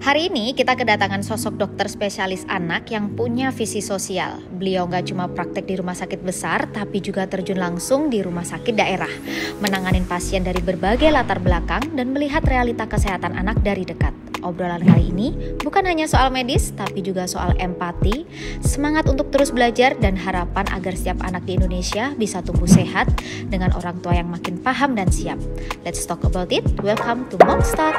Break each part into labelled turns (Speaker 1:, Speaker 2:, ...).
Speaker 1: Hari ini kita kedatangan sosok dokter spesialis anak yang punya visi sosial. Beliau nggak cuma praktek di rumah sakit besar, tapi juga terjun langsung di rumah sakit daerah. Menanganin pasien dari berbagai latar belakang dan melihat realita kesehatan anak dari dekat. Obrolan kali ini bukan hanya soal medis, tapi juga soal empati, semangat untuk terus belajar, dan harapan agar setiap anak di Indonesia bisa tumbuh sehat dengan orang tua yang makin paham dan siap. Let's talk about it. Welcome to Moms Talk.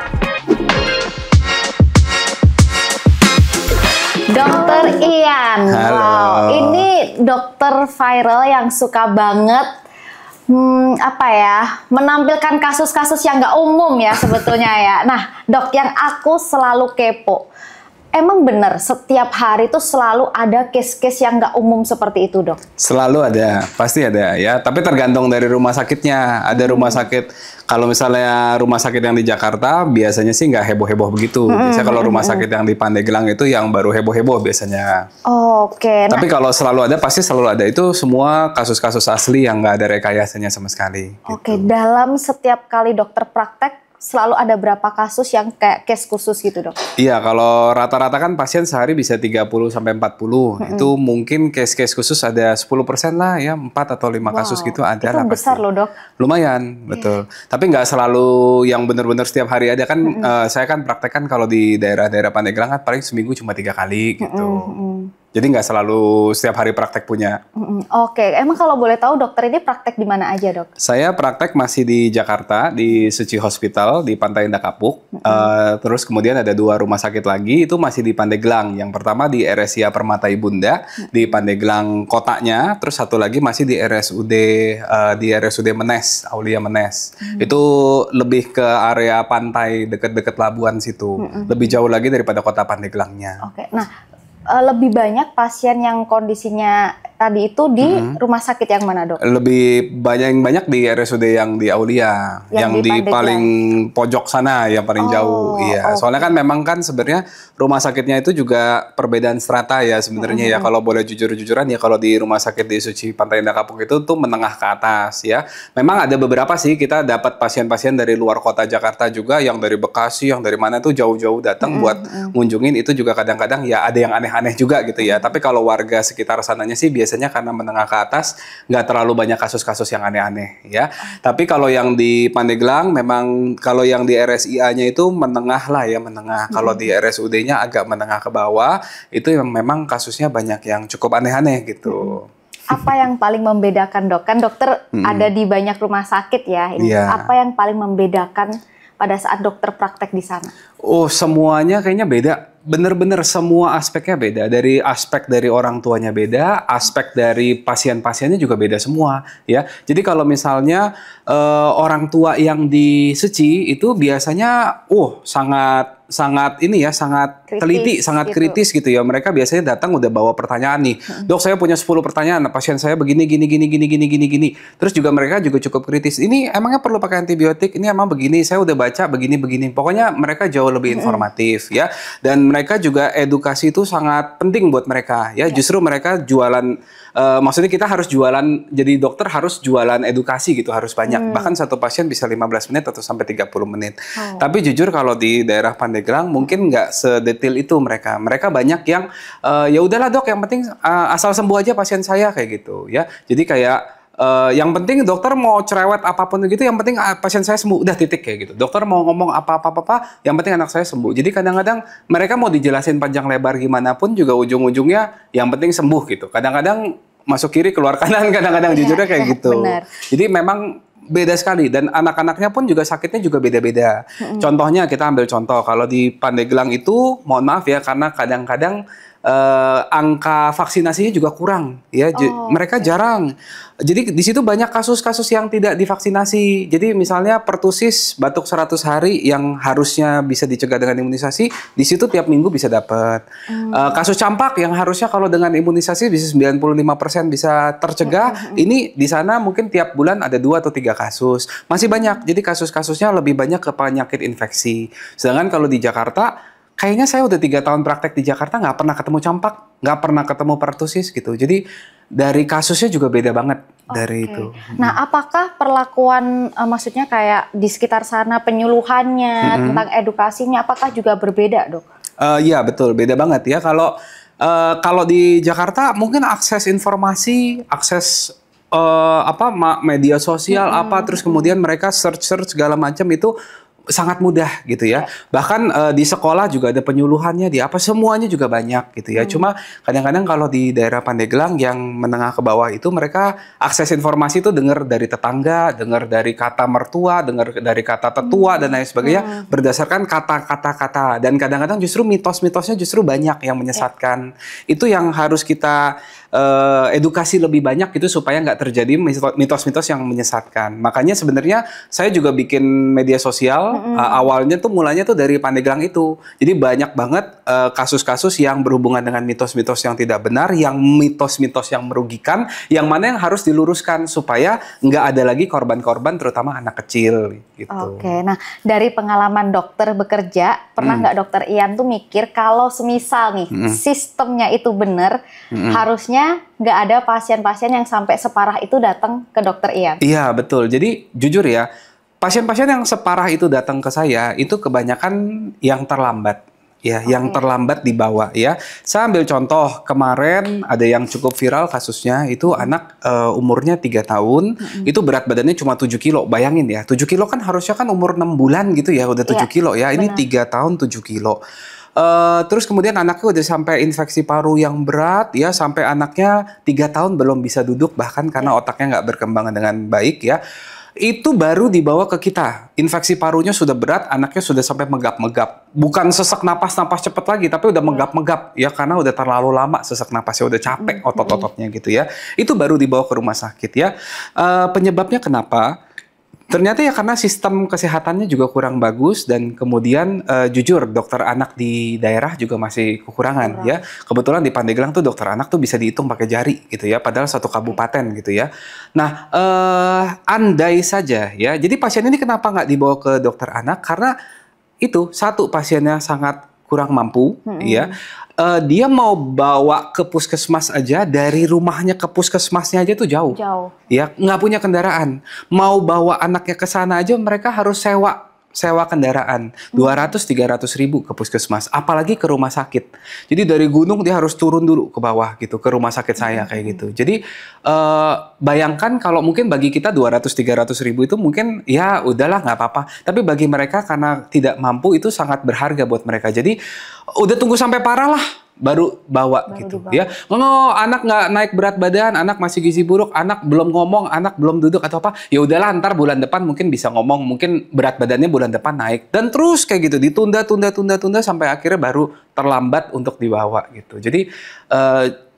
Speaker 1: Dokter Ian,
Speaker 2: halo.
Speaker 1: Wow, ini dokter viral yang suka banget menampilkan kasus-kasus yang nggak umum ya sebetulnya ya. Nah, dok, yang aku selalu kepo, emang bener setiap hari tuh selalu ada case-case yang nggak umum seperti itu, dok?
Speaker 2: Selalu ada, pasti ada ya. Tapi tergantung dari rumah sakitnya. Ada rumah sakit, kalau misalnya rumah sakit yang di Jakarta biasanya sih nggak heboh-heboh begitu. Biasanya kalau rumah sakit yang di Pandeglang itu yang baru heboh-heboh biasanya.
Speaker 1: Oke.
Speaker 2: Tapi kalau selalu ada, pasti selalu ada. Itu semua kasus-kasus asli yang nggak ada rekayasanya sama sekali.
Speaker 1: Oke,
Speaker 2: gitu.
Speaker 1: dalam setiap kali dokter praktek selalu ada berapa kasus yang kayak case khusus gitu, dok?
Speaker 2: Iya, kalau rata-rata kan pasien sehari bisa 30 sampai 40. Itu mungkin case-case khusus ada 10% lah ya, 4 atau 5 kasus gitu ada lah
Speaker 1: pasti. Itu besar loh, dok.
Speaker 2: Lumayan, betul. Tapi nggak selalu yang benar-benar setiap hari ada kan. Saya kan praktek kan kalau di daerah-daerah Pandeglang kan paling seminggu cuma 3 kali gitu. Jadi nggak selalu setiap hari praktek punya.
Speaker 1: Oke, emang kalau boleh tahu dokter ini praktek di mana aja, dok?
Speaker 2: Saya praktek masih di Jakarta, di Suci Hospital, di Pantai Indah Kapuk. Terus kemudian ada 2 rumah sakit lagi, itu masih di Pandeglang. Yang pertama di RSIA Permata Ibunda, di Pandeglang kotanya. Terus satu lagi masih di RSUD Menes, Aulia Menes. Itu lebih ke area pantai dekat-dekat Labuan situ. Lebih jauh lagi daripada kota Pandeglangnya.
Speaker 1: Oke, nah lebih banyak pasien yang kondisinya tadi itu di rumah sakit yang mana, dok?
Speaker 2: Lebih banyak di RSUD yang di Aulia, yang di paling pojok sana, yang paling jauh. Iya, soalnya kan memang kan sebenarnya rumah sakitnya itu juga perbedaan strata ya sebenarnya ya. Kalau boleh jujur-jujuran ya, kalau di rumah sakit di Suci Pantai Indah Kapuk itu tuh menengah ke atas ya. Memang ada beberapa sih kita dapat pasien-pasien dari luar kota Jakarta juga, yang dari Bekasi, yang dari mana tuh jauh-jauh datang buat ngunjungin. Itu juga kadang-kadang ya ada yang aneh juga gitu ya. Tapi kalau warga sekitar sananya sih biasanya karena menengah ke atas nggak terlalu banyak kasus-kasus yang aneh-aneh ya. Tapi kalau yang di Pandeglang memang, kalau yang di RSIA-nya itu menengah lah ya, menengah. Kalau di RSUD-nya agak menengah ke bawah, itu yang memang kasusnya banyak yang cukup aneh-aneh gitu.
Speaker 1: Apa yang paling membedakan, dok? Kan dokter ada di banyak rumah sakit ya. Ini apa yang paling membedakan pada saat dokter praktek di sana?
Speaker 2: Oh, semuanya kayaknya beda. Bener-bener semua aspeknya beda. Dari aspek dari orang tuanya beda, aspek dari pasien-pasiennya juga beda semua ya. Jadi kalau misalnya orang tua yang di Suci itu biasanya sangat ini ya, sangat teliti, sangat kritis gitu ya. Mereka biasanya datang udah bawa pertanyaan nih. Dok, saya punya 10 pertanyaan, pasien saya begini gini. Terus juga mereka juga cukup kritis. Ini emangnya perlu pakai antibiotik? Ini emang begini, saya udah baca begini. Pokoknya mereka jauh lebih informatif ya. Dan mereka juga edukasi itu sangat penting buat mereka ya. Justru mereka jualan, maksudnya kita harus jualan, jadi dokter harus jualan edukasi gitu, harus banyak. Bahkan satu pasien bisa 15 menit atau sampai 30 menit. Tapi jujur kalau di daerah Pandeglang mungkin nggak sedetil itu mereka. Mereka banyak yang ya udahlah dok, yang penting asal sembuh aja pasien saya kayak gitu ya. Jadi kayak yang penting dokter mau cerewet apapun gitu, yang penting pasien saya sembuh, udah titik kayak gitu. Dokter mau ngomong apa, yang penting anak saya sembuh. Jadi kadang-kadang mereka mau dijelasin panjang lebar gimana pun juga ujung-ujungnya yang penting sembuh gitu. Kadang-kadang masuk kiri keluar kanan, kadang-kadang jujurnya kayak gitu.
Speaker 1: Benar.
Speaker 2: Jadi memang beda sekali, dan anak-anaknya pun juga sakitnya juga beda-beda. Contohnya kita ambil contoh kalau di Pandeglang itu, mohon maaf ya, karena kadang-kadang angka vaksinasinya juga kurang ya. Mereka jarang. Jadi di situ banyak kasus-kasus yang tidak divaksinasi. Jadi misalnya pertusis batuk 100 hari yang harusnya bisa dicegah dengan imunisasi, di situ tiap minggu bisa dapat. Kasus campak yang harusnya kalau dengan imunisasi bisa 95% bisa tercegah, ini di sana mungkin tiap bulan ada 2 atau 3 kasus. Masih banyak. Jadi kasus-kasusnya lebih banyak ke penyakit infeksi. Sedangkan kalau di Jakarta, kayaknya saya udah 3 tahun praktek di Jakarta nggak pernah ketemu campak, nggak pernah ketemu pertusis gitu. Jadi dari kasusnya juga beda banget. dari
Speaker 1: Oke.
Speaker 2: itu.
Speaker 1: Nah, apakah perlakuan, maksudnya kayak di sekitar sana penyuluhannya, tentang edukasinya, apakah juga berbeda, Dok?
Speaker 2: Iya betul, beda banget ya. Kalau di Jakarta mungkin akses informasi, akses media sosial terus kemudian mereka search segala macam itu sangat mudah gitu ya. Bahkan di sekolah juga ada penyuluhannya, di apa semuanya juga banyak gitu ya. Cuma kadang-kadang kalau di daerah Pandeglang yang menengah ke bawah itu mereka akses informasi itu dengar dari tetangga, dengar dari kata mertua, dengar dari kata tetua dan lain sebagainya berdasarkan kata-kata. Dan kadang-kadang justru mitos-mitosnya justru banyak yang menyesatkan. Itu yang harus kita edukasi lebih banyak gitu supaya nggak terjadi mitos-mitos yang menyesatkan. Makanya sebenarnya saya juga bikin media sosial. Awalnya tuh mulanya tuh dari Pandeglang itu. Jadi banyak banget kasus-kasus yang berhubungan dengan mitos-mitos yang tidak benar, yang mitos-mitos yang merugikan, yang mana yang harus diluruskan supaya nggak ada lagi korban-korban terutama anak kecil gitu.
Speaker 1: Oke, nah dari pengalaman dokter bekerja, pernah nggak Dokter Ian tuh mikir kalau semisal nih sistemnya itu benar, harusnya nggak ada pasien-pasien yang sampai separah itu datang ke Dokter Ian?
Speaker 2: Iya betul. Jadi jujur ya, pasien-pasien yang separah itu datang ke saya itu kebanyakan yang terlambat. Ya, yang terlambat dibawa ya. Saya ambil contoh kemarin ada yang cukup viral kasusnya itu anak umurnya 3 tahun, itu berat badannya cuma 7 kilo. Bayangin ya, 7 kilo kan harusnya kan umur 6 bulan gitu ya, udah 7 kilo ya. Ini 3 tahun 7 kilo. Terus kemudian anaknya udah sampai infeksi paru yang berat ya, sampai anaknya 3 tahun belum bisa duduk bahkan karena otaknya nggak berkembang dengan baik ya. Itu baru dibawa ke kita. Infeksi parunya sudah berat, anaknya sudah sampai megap-megap. Bukan sesak napas cepat lagi, tapi udah megap-megap ya karena udah terlalu lama sesak napasnya, udah capek otot-ototnya gitu ya. Itu baru dibawa ke rumah sakit ya. Penyebabnya kenapa? Ternyata ya karena sistem kesehatannya juga kurang bagus dan kemudian jujur dokter anak di daerah juga masih kekurangan ya. Kebetulan di Pandeglang tuh dokter anak tuh bisa dihitung pakai jari gitu ya, padahal satu kabupaten gitu ya. Nah, andai saja ya. Jadi pasien ini kenapa nggak dibawa ke dokter anak? Karena itu satu pasiennya sangat kurang mampu ya. Dia mau bawa ke puskesmas aja, dari rumahnya ke puskesmasnya aja tuh jauh. Ya, nggak punya kendaraan. Mau bawa anaknya ke sana aja mereka harus sewa kendaraan 200-300 ribu ke puskesmas, apalagi ke rumah sakit. Jadi dari gunung dia harus turun dulu ke bawah gitu, ke rumah sakit saya kayak gitu. Jadi bayangkan kalau mungkin bagi kita 200-300 ribu itu mungkin ya udahlah nggak apa-apa. Tapi bagi mereka karena tidak mampu itu sangat berharga buat mereka. Jadi udah tunggu sampai parah lah baru bawa gitu ya. Anak nggak naik berat badan, anak masih gizi buruk, anak belum ngomong, anak belum duduk atau apa, ya udahlah ntar bulan depan mungkin bisa ngomong, mungkin berat badannya bulan depan naik, dan terus kayak gitu ditunda sampai akhirnya baru terlambat untuk dibawa gitu. Jadi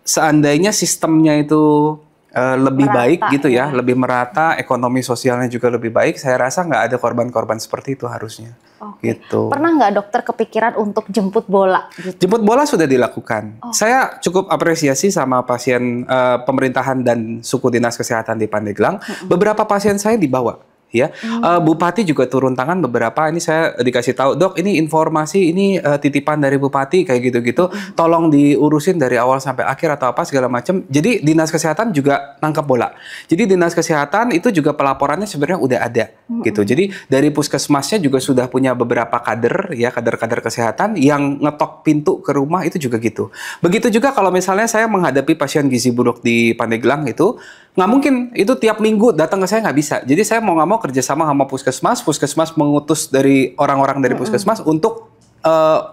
Speaker 2: seandainya sistemnya itu lebih merata, baik gitu ya, lebih merata, ekonomi sosialnya juga lebih baik, saya rasa nggak ada korban-korban seperti itu harusnya. Gitu.
Speaker 1: Pernah nggak dokter kepikiran untuk jemput bola? Gitu?
Speaker 2: Jemput bola sudah dilakukan. Saya cukup apresiasi sama pasien pemerintahan dan suku dinas kesehatan di Pandeglang. Beberapa pasien saya dibawa. Ya, Bupati juga turun tangan beberapa. Ini saya dikasih tahu, dok, ini informasi, ini titipan dari Bupati kayak gitu-gitu. Tolong diurusin dari awal sampai akhir atau apa segala macam. Jadi dinas kesehatan juga nangkep bola. Jadi dinas kesehatan itu juga pelaporannya sebenarnya udah ada gitu. Jadi dari puskesmasnya juga sudah punya beberapa kader ya, kader-kader kesehatan yang ngetok pintu ke rumah itu juga gitu. Begitu juga kalau misalnya saya menghadapi pasien gizi buruk di Pandeglang itu, nggak mungkin itu tiap minggu datang ke saya, nggak bisa. Jadi saya mau nggak mau kerjasama sama puskesmas mengutus dari orang-orang dari puskesmas untuk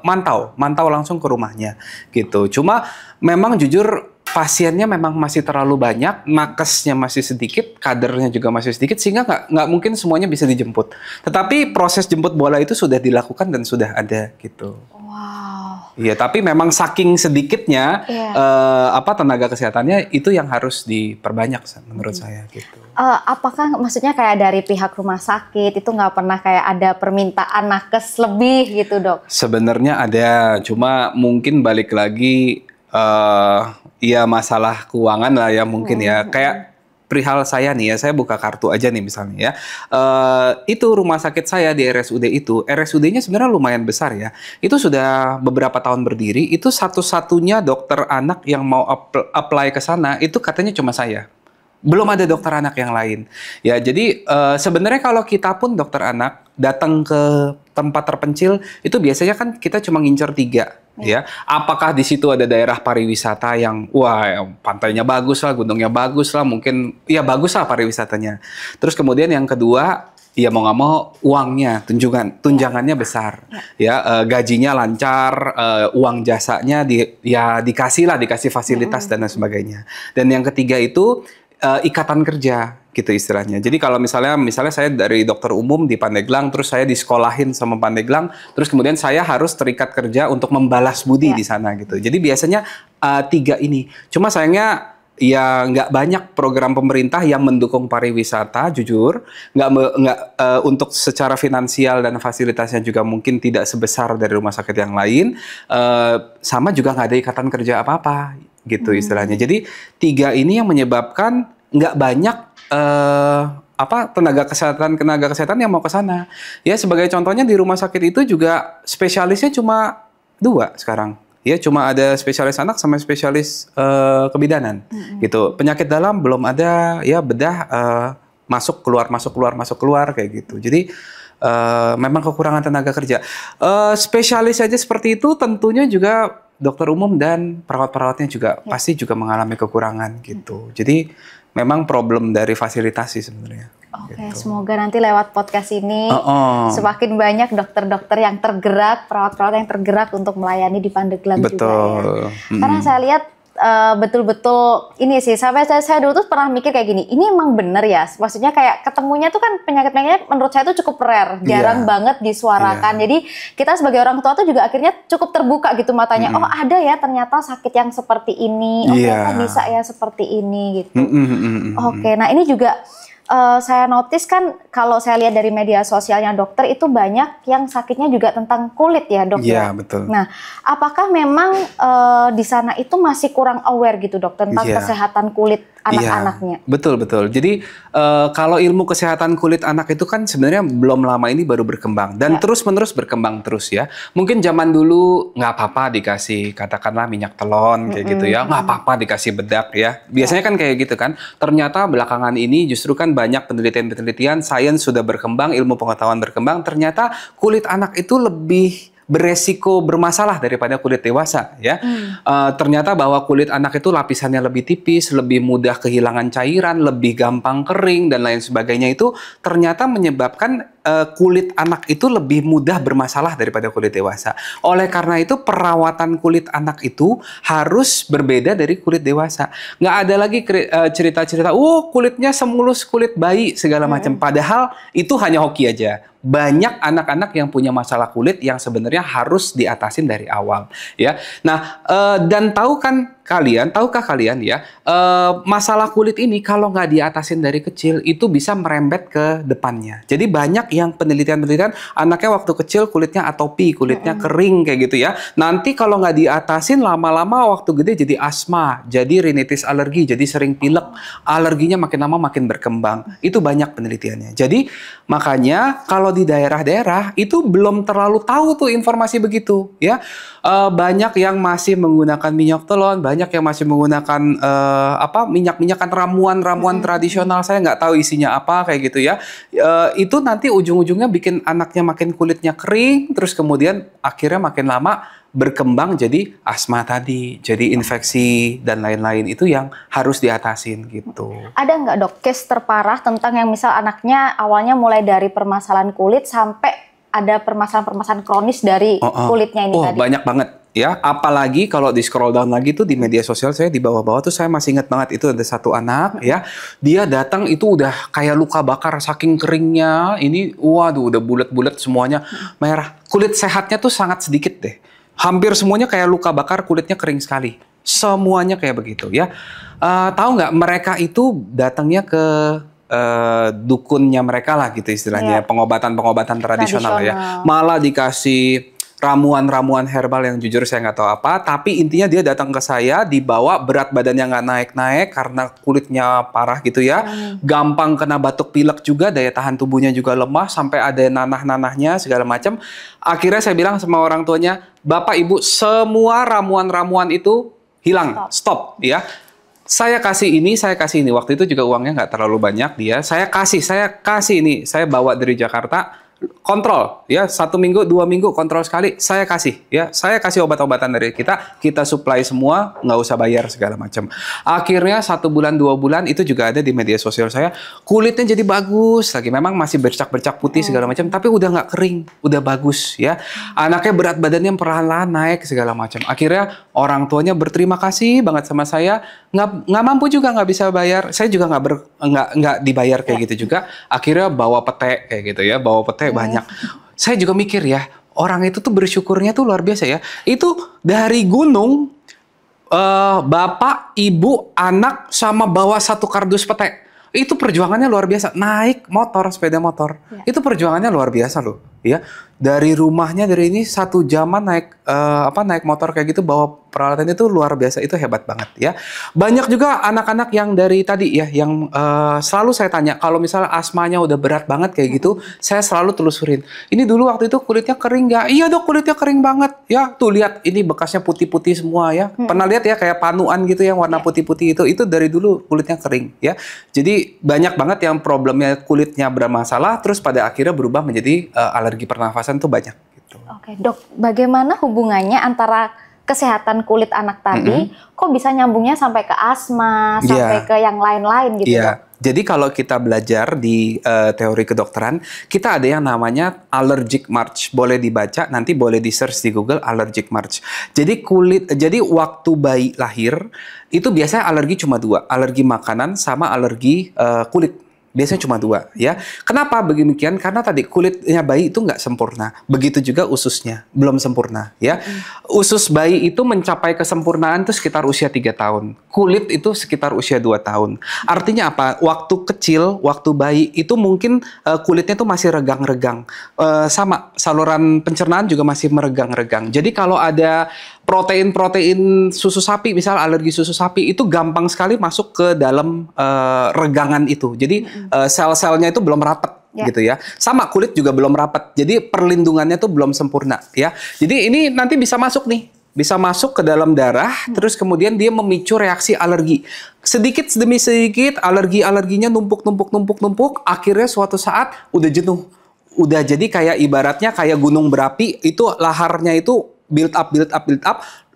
Speaker 2: mantau langsung ke rumahnya gitu. Cuma memang jujur pasiennya memang masih terlalu banyak, nakesnya masih sedikit, kadernya juga masih sedikit, sehingga nggak mungkin semuanya bisa dijemput. Tetapi proses jemput bola itu sudah dilakukan dan sudah ada gitu. Iya, tapi memang saking sedikitnya tenaga kesehatannya itu yang harus diperbanyak menurut saya gitu.
Speaker 1: Apakah maksudnya kayak dari pihak rumah sakit itu nggak pernah kayak ada permintaan nakes lebih gitu, dok?
Speaker 2: Sebenarnya ada, cuma mungkin balik lagi ya masalah keuangan lah ya mungkin ya. Kayak perihal saya nih ya, saya buka kartu aja nih misalnya ya. Itu rumah sakit saya di RSUD itu, RSUD-nya sebenarnya lumayan besar ya. Itu sudah beberapa tahun berdiri, itu satu-satunya dokter anak yang mau apply ke sana, itu katanya cuma saya. Belum ada dokter anak yang lain. Ya, jadi sebenarnya kalau kita pun dokter anak datang ke tempat terpencil itu biasanya kan kita cuma ngincer 3. Ya, apakah di situ ada daerah pariwisata yang wah pantainya bagus lah, gunungnya bagus lah, mungkin ya bagus lah pariwisatanya. Terus kemudian yang kedua, ya mau nggak mau uangnya, tunjangannya besar, ya gajinya lancar, uang jasanya dikasih fasilitas dan lain sebagainya. Dan yang ketiga itu ikatan kerja gitu istilahnya. Jadi kalau misalnya saya dari dokter umum di Pandeglang, terus saya disekolahin sama Pandeglang, terus kemudian saya harus terikat kerja untuk membalas budi di sana gitu. Jadi biasanya 3 ini. Cuma sayangnya ya nggak banyak program pemerintah yang mendukung pariwisata, jujur. Nggak untuk secara finansial dan fasilitasnya juga mungkin tidak sebesar dari rumah sakit yang lain. Sama juga nggak ada ikatan kerja apa-apa gitu istilahnya. Jadi 3 ini yang menyebabkan nggak banyak tenaga kesehatan yang mau ke sana. Ya sebagai contohnya di rumah sakit itu juga spesialisnya cuma 2 sekarang. Ya cuma ada spesialis anak sama spesialis kebidanan gitu. Penyakit dalam belum ada, ya bedah masuk keluar kayak gitu. Jadi memang kekurangan tenaga kerja. Spesialis saja seperti itu tentunya juga dokter umum dan perawat-perawatnya juga pasti juga mengalami kekurangan gitu. Jadi memang problem dari fasilitas sih sebenarnya.
Speaker 1: Oke,
Speaker 2: gitu.
Speaker 1: Semoga nanti lewat podcast ini semakin banyak dokter-dokter yang tergerak, perawat-perawat yang tergerak untuk melayani di Pandeglang juga ya. Karena saya lihat betul-betul ini sih, sampai saya dulu tuh pernah mikir kayak gini, ini emang bener ya? Maksudnya kayak ketemunya tuh kan penyakit-penyakitnya menurut saya tuh cukup rare, jarang banget disuarakan. Jadi kita sebagai orang tua tuh juga akhirnya cukup terbuka gitu matanya. Oh ada ya ternyata sakit yang seperti ini, ternyata bisa ya seperti ini gitu. Oke, nah ini juga saya notice kan kalau saya lihat dari media sosialnya dokter itu banyak yang sakitnya juga tentang kulit ya dok.
Speaker 2: Iya betul.
Speaker 1: Nah, apakah memang di sana itu masih kurang aware gitu dok tentang kesehatan kulit anak-anaknya?
Speaker 2: Betul. Jadi kalau ilmu kesehatan kulit anak itu kan sebenarnya belum lama ini baru berkembang dan terus-menerus berkembang terus ya. Mungkin zaman dulu nggak apa-apa dikasih katakanlah minyak telon kayak gitu ya, nggak apa-apa dikasih bedak ya. Biasanya kan kayak gitu kan. Ternyata belakangan ini justru kan banyak penelitian, sains sudah berkembang, ilmu pengetahuan berkembang. Ternyata kulit anak itu lebih beresiko bermasalah daripada kulit dewasa ya. Ternyata bahwa kulit anak itu lapisannya lebih tipis, lebih mudah kehilangan cairan, lebih gampang kering dan lain sebagainya, itu ternyata menyebabkan kulit anak itu lebih mudah bermasalah daripada kulit dewasa. Oleh karena itu perawatan kulit anak itu harus berbeda dari kulit dewasa. Nggak ada lagi cerita-cerita, kulitnya semulus kulit bayi segala macam. Padahal itu hanya hoki aja. Banyak anak-anak yang punya masalah kulit yang sebenarnya harus diatasin dari awal ya. Nah, dan tahukah kalian ya, masalah kulit ini kalau nggak diatasin dari kecil itu bisa merembet ke depannya. Jadi banyak yang penelitian anaknya waktu kecil kulitnya atopi, kulitnya kering kayak gitu ya. Nanti kalau nggak diatasin lama-lama waktu gede jadi asma, jadi rinitis alergi, jadi sering pilek, alerginya makin lama makin berkembang. Itu banyak penelitiannya. Jadi makanya kalau di daerah-daerah itu belum terlalu tahu tuh informasi begitu ya. Banyak yang masih menggunakan minyak telon, banyak yang masih menggunakan minyak-minyakan ramuan tradisional. Saya nggak tahu isinya apa kayak gitu ya. Itu nanti ujung-ujungnya bikin anaknya makin kulitnya kering, terus kemudian akhirnya makin lama berkembang jadi asma tadi, jadi infeksi dan lain-lain, itu yang harus diatasin gitu.
Speaker 1: Ada nggak dok case terparah tentang yang misal anaknya awalnya mulai dari permasalahan kulit sampai ada permasalahan-permasalahan kronis dari kulitnya ini tadi?
Speaker 2: Banyak banget ya, apalagi kalau di scroll down lagi tuh di media sosial saya di bawah-bawah tuh saya masih ingat banget itu ada satu anak ya, dia datang itu udah kayak luka bakar saking keringnya, ini waduh udah bulat-bulat semuanya merah. Kulit sehatnya tuh sangat sedikit deh. Hampir semuanya kayak luka bakar, kulitnya kering sekali. Semuanya kayak begitu ya. Tahu nggak mereka itu datangnya ke dukunnya mereka lah gitu istilahnya, pengobatan tradisional ya. Malah dikasih ramuan-ramuan herbal yang jujur saya nggak tahu apa, tapi intinya dia datang ke saya dibawa berat badannya nggak naik-naik karena kulitnya parah gitu ya, gampang kena batuk pilek juga, daya tahan tubuhnya juga lemah, sampai ada nanah-nanahnya segala macam. Akhirnya saya bilang sama orang tuanya, Bapak Ibu semua ramuan-ramuan itu hilang, stop ya. Saya kasih ini, saya kasih ini. Waktu itu juga uangnya nggak terlalu banyak dia. Saya kasih ini. Saya bawa dari Jakarta, kontrol ya, 1 minggu, 2 minggu kontrol sekali. Saya kasih ya, saya kasih obat-obatan dari kita supply semua, nggak usah bayar segala macam. Akhirnya 1 bulan, 2 bulan itu juga ada di media sosial saya. Kulitnya jadi bagus lagi. Memang masih bercak-bercak putih segala macam, tapi udah nggak kering, udah bagus ya. Anaknya berat badannya perlahan-lahan naik segala macam. Akhirnya orang tuanya berterima kasih banget sama saya. Nggak mampu juga, nggak bisa bayar. Saya juga nggak dibayar kayak gitu juga. Akhirnya bawa pete kayak gitu ya, bawa pete banyak. Saya juga mikir ya, orang itu tuh bersyukurnya tuh luar biasa ya. Itu dari gunung, bapak, ibu, anak sama bawa 1 kardus pete. Itu perjuangannya luar biasa. Naik motor, sepeda motor. Ya. Itu perjuangannya luar biasa loh. Ya, dari rumahnya dari ini 1 jaman naik motor kayak gitu, bawa peralatan itu luar biasa, itu hebat banget ya. Banyak juga anak-anak yang dari tadi ya, yang selalu saya tanya kalau misalnya asmanya udah berat banget kayak gitu, saya selalu telusurin. Ini dulu waktu itu kulitnya kering nggak? Iya dok, kulitnya kering banget ya. Tuh lihat ini bekasnya putih-putih semua ya. Pernah lihat ya kayak panuan gitu yang warna putih-putih itu dari dulu kulitnya kering ya. Jadi banyak banget yang problemnya kulitnya bermasalah, terus pada akhirnya berubah menjadi alergi pernafasan tuh banyak gitu.
Speaker 1: Oke, dok, bagaimana hubungannya antara kesehatan kulit anak tadi, kok bisa nyambungnya sampai ke asma, sampai ke yang lain-lain gitu, dok?
Speaker 2: Jadi kalau kita belajar di teori kedokteran, kita ada yang namanya allergic march. Boleh dibaca, nanti boleh di-search di Google allergic march. Jadi waktu bayi lahir, itu biasanya alergi cuma 2, alergi makanan sama alergi kulit. Biasanya cuma 2 ya. Kenapa beginian? Karena tadi kulitnya bayi itu nggak sempurna. Begitu juga ususnya belum sempurna ya. Usus bayi itu mencapai kesempurnaan itu sekitar usia 3 tahun. Kulit itu sekitar usia 2 tahun. Artinya apa? Waktu kecil, waktu bayi itu mungkin kulitnya itu masih regang-regang. Sama saluran pencernaan juga masih meregang-regang. Jadi kalau ada protein susu sapi, misal alergi susu sapi, itu gampang sekali masuk ke dalam regangan itu. Jadi sel-selnya itu belum rapat gitu ya. Sama kulit juga belum rapat. Jadi perlindungannya tuh belum sempurna ya. Jadi ini nanti bisa masuk nih. Bisa masuk ke dalam darah, terus kemudian dia memicu reaksi alergi. Sedikit demi sedikit alerginya numpuk, akhirnya suatu saat udah jenuh. Udah jadi kayak ibaratnya kayak gunung berapi, itu laharnya itu build up,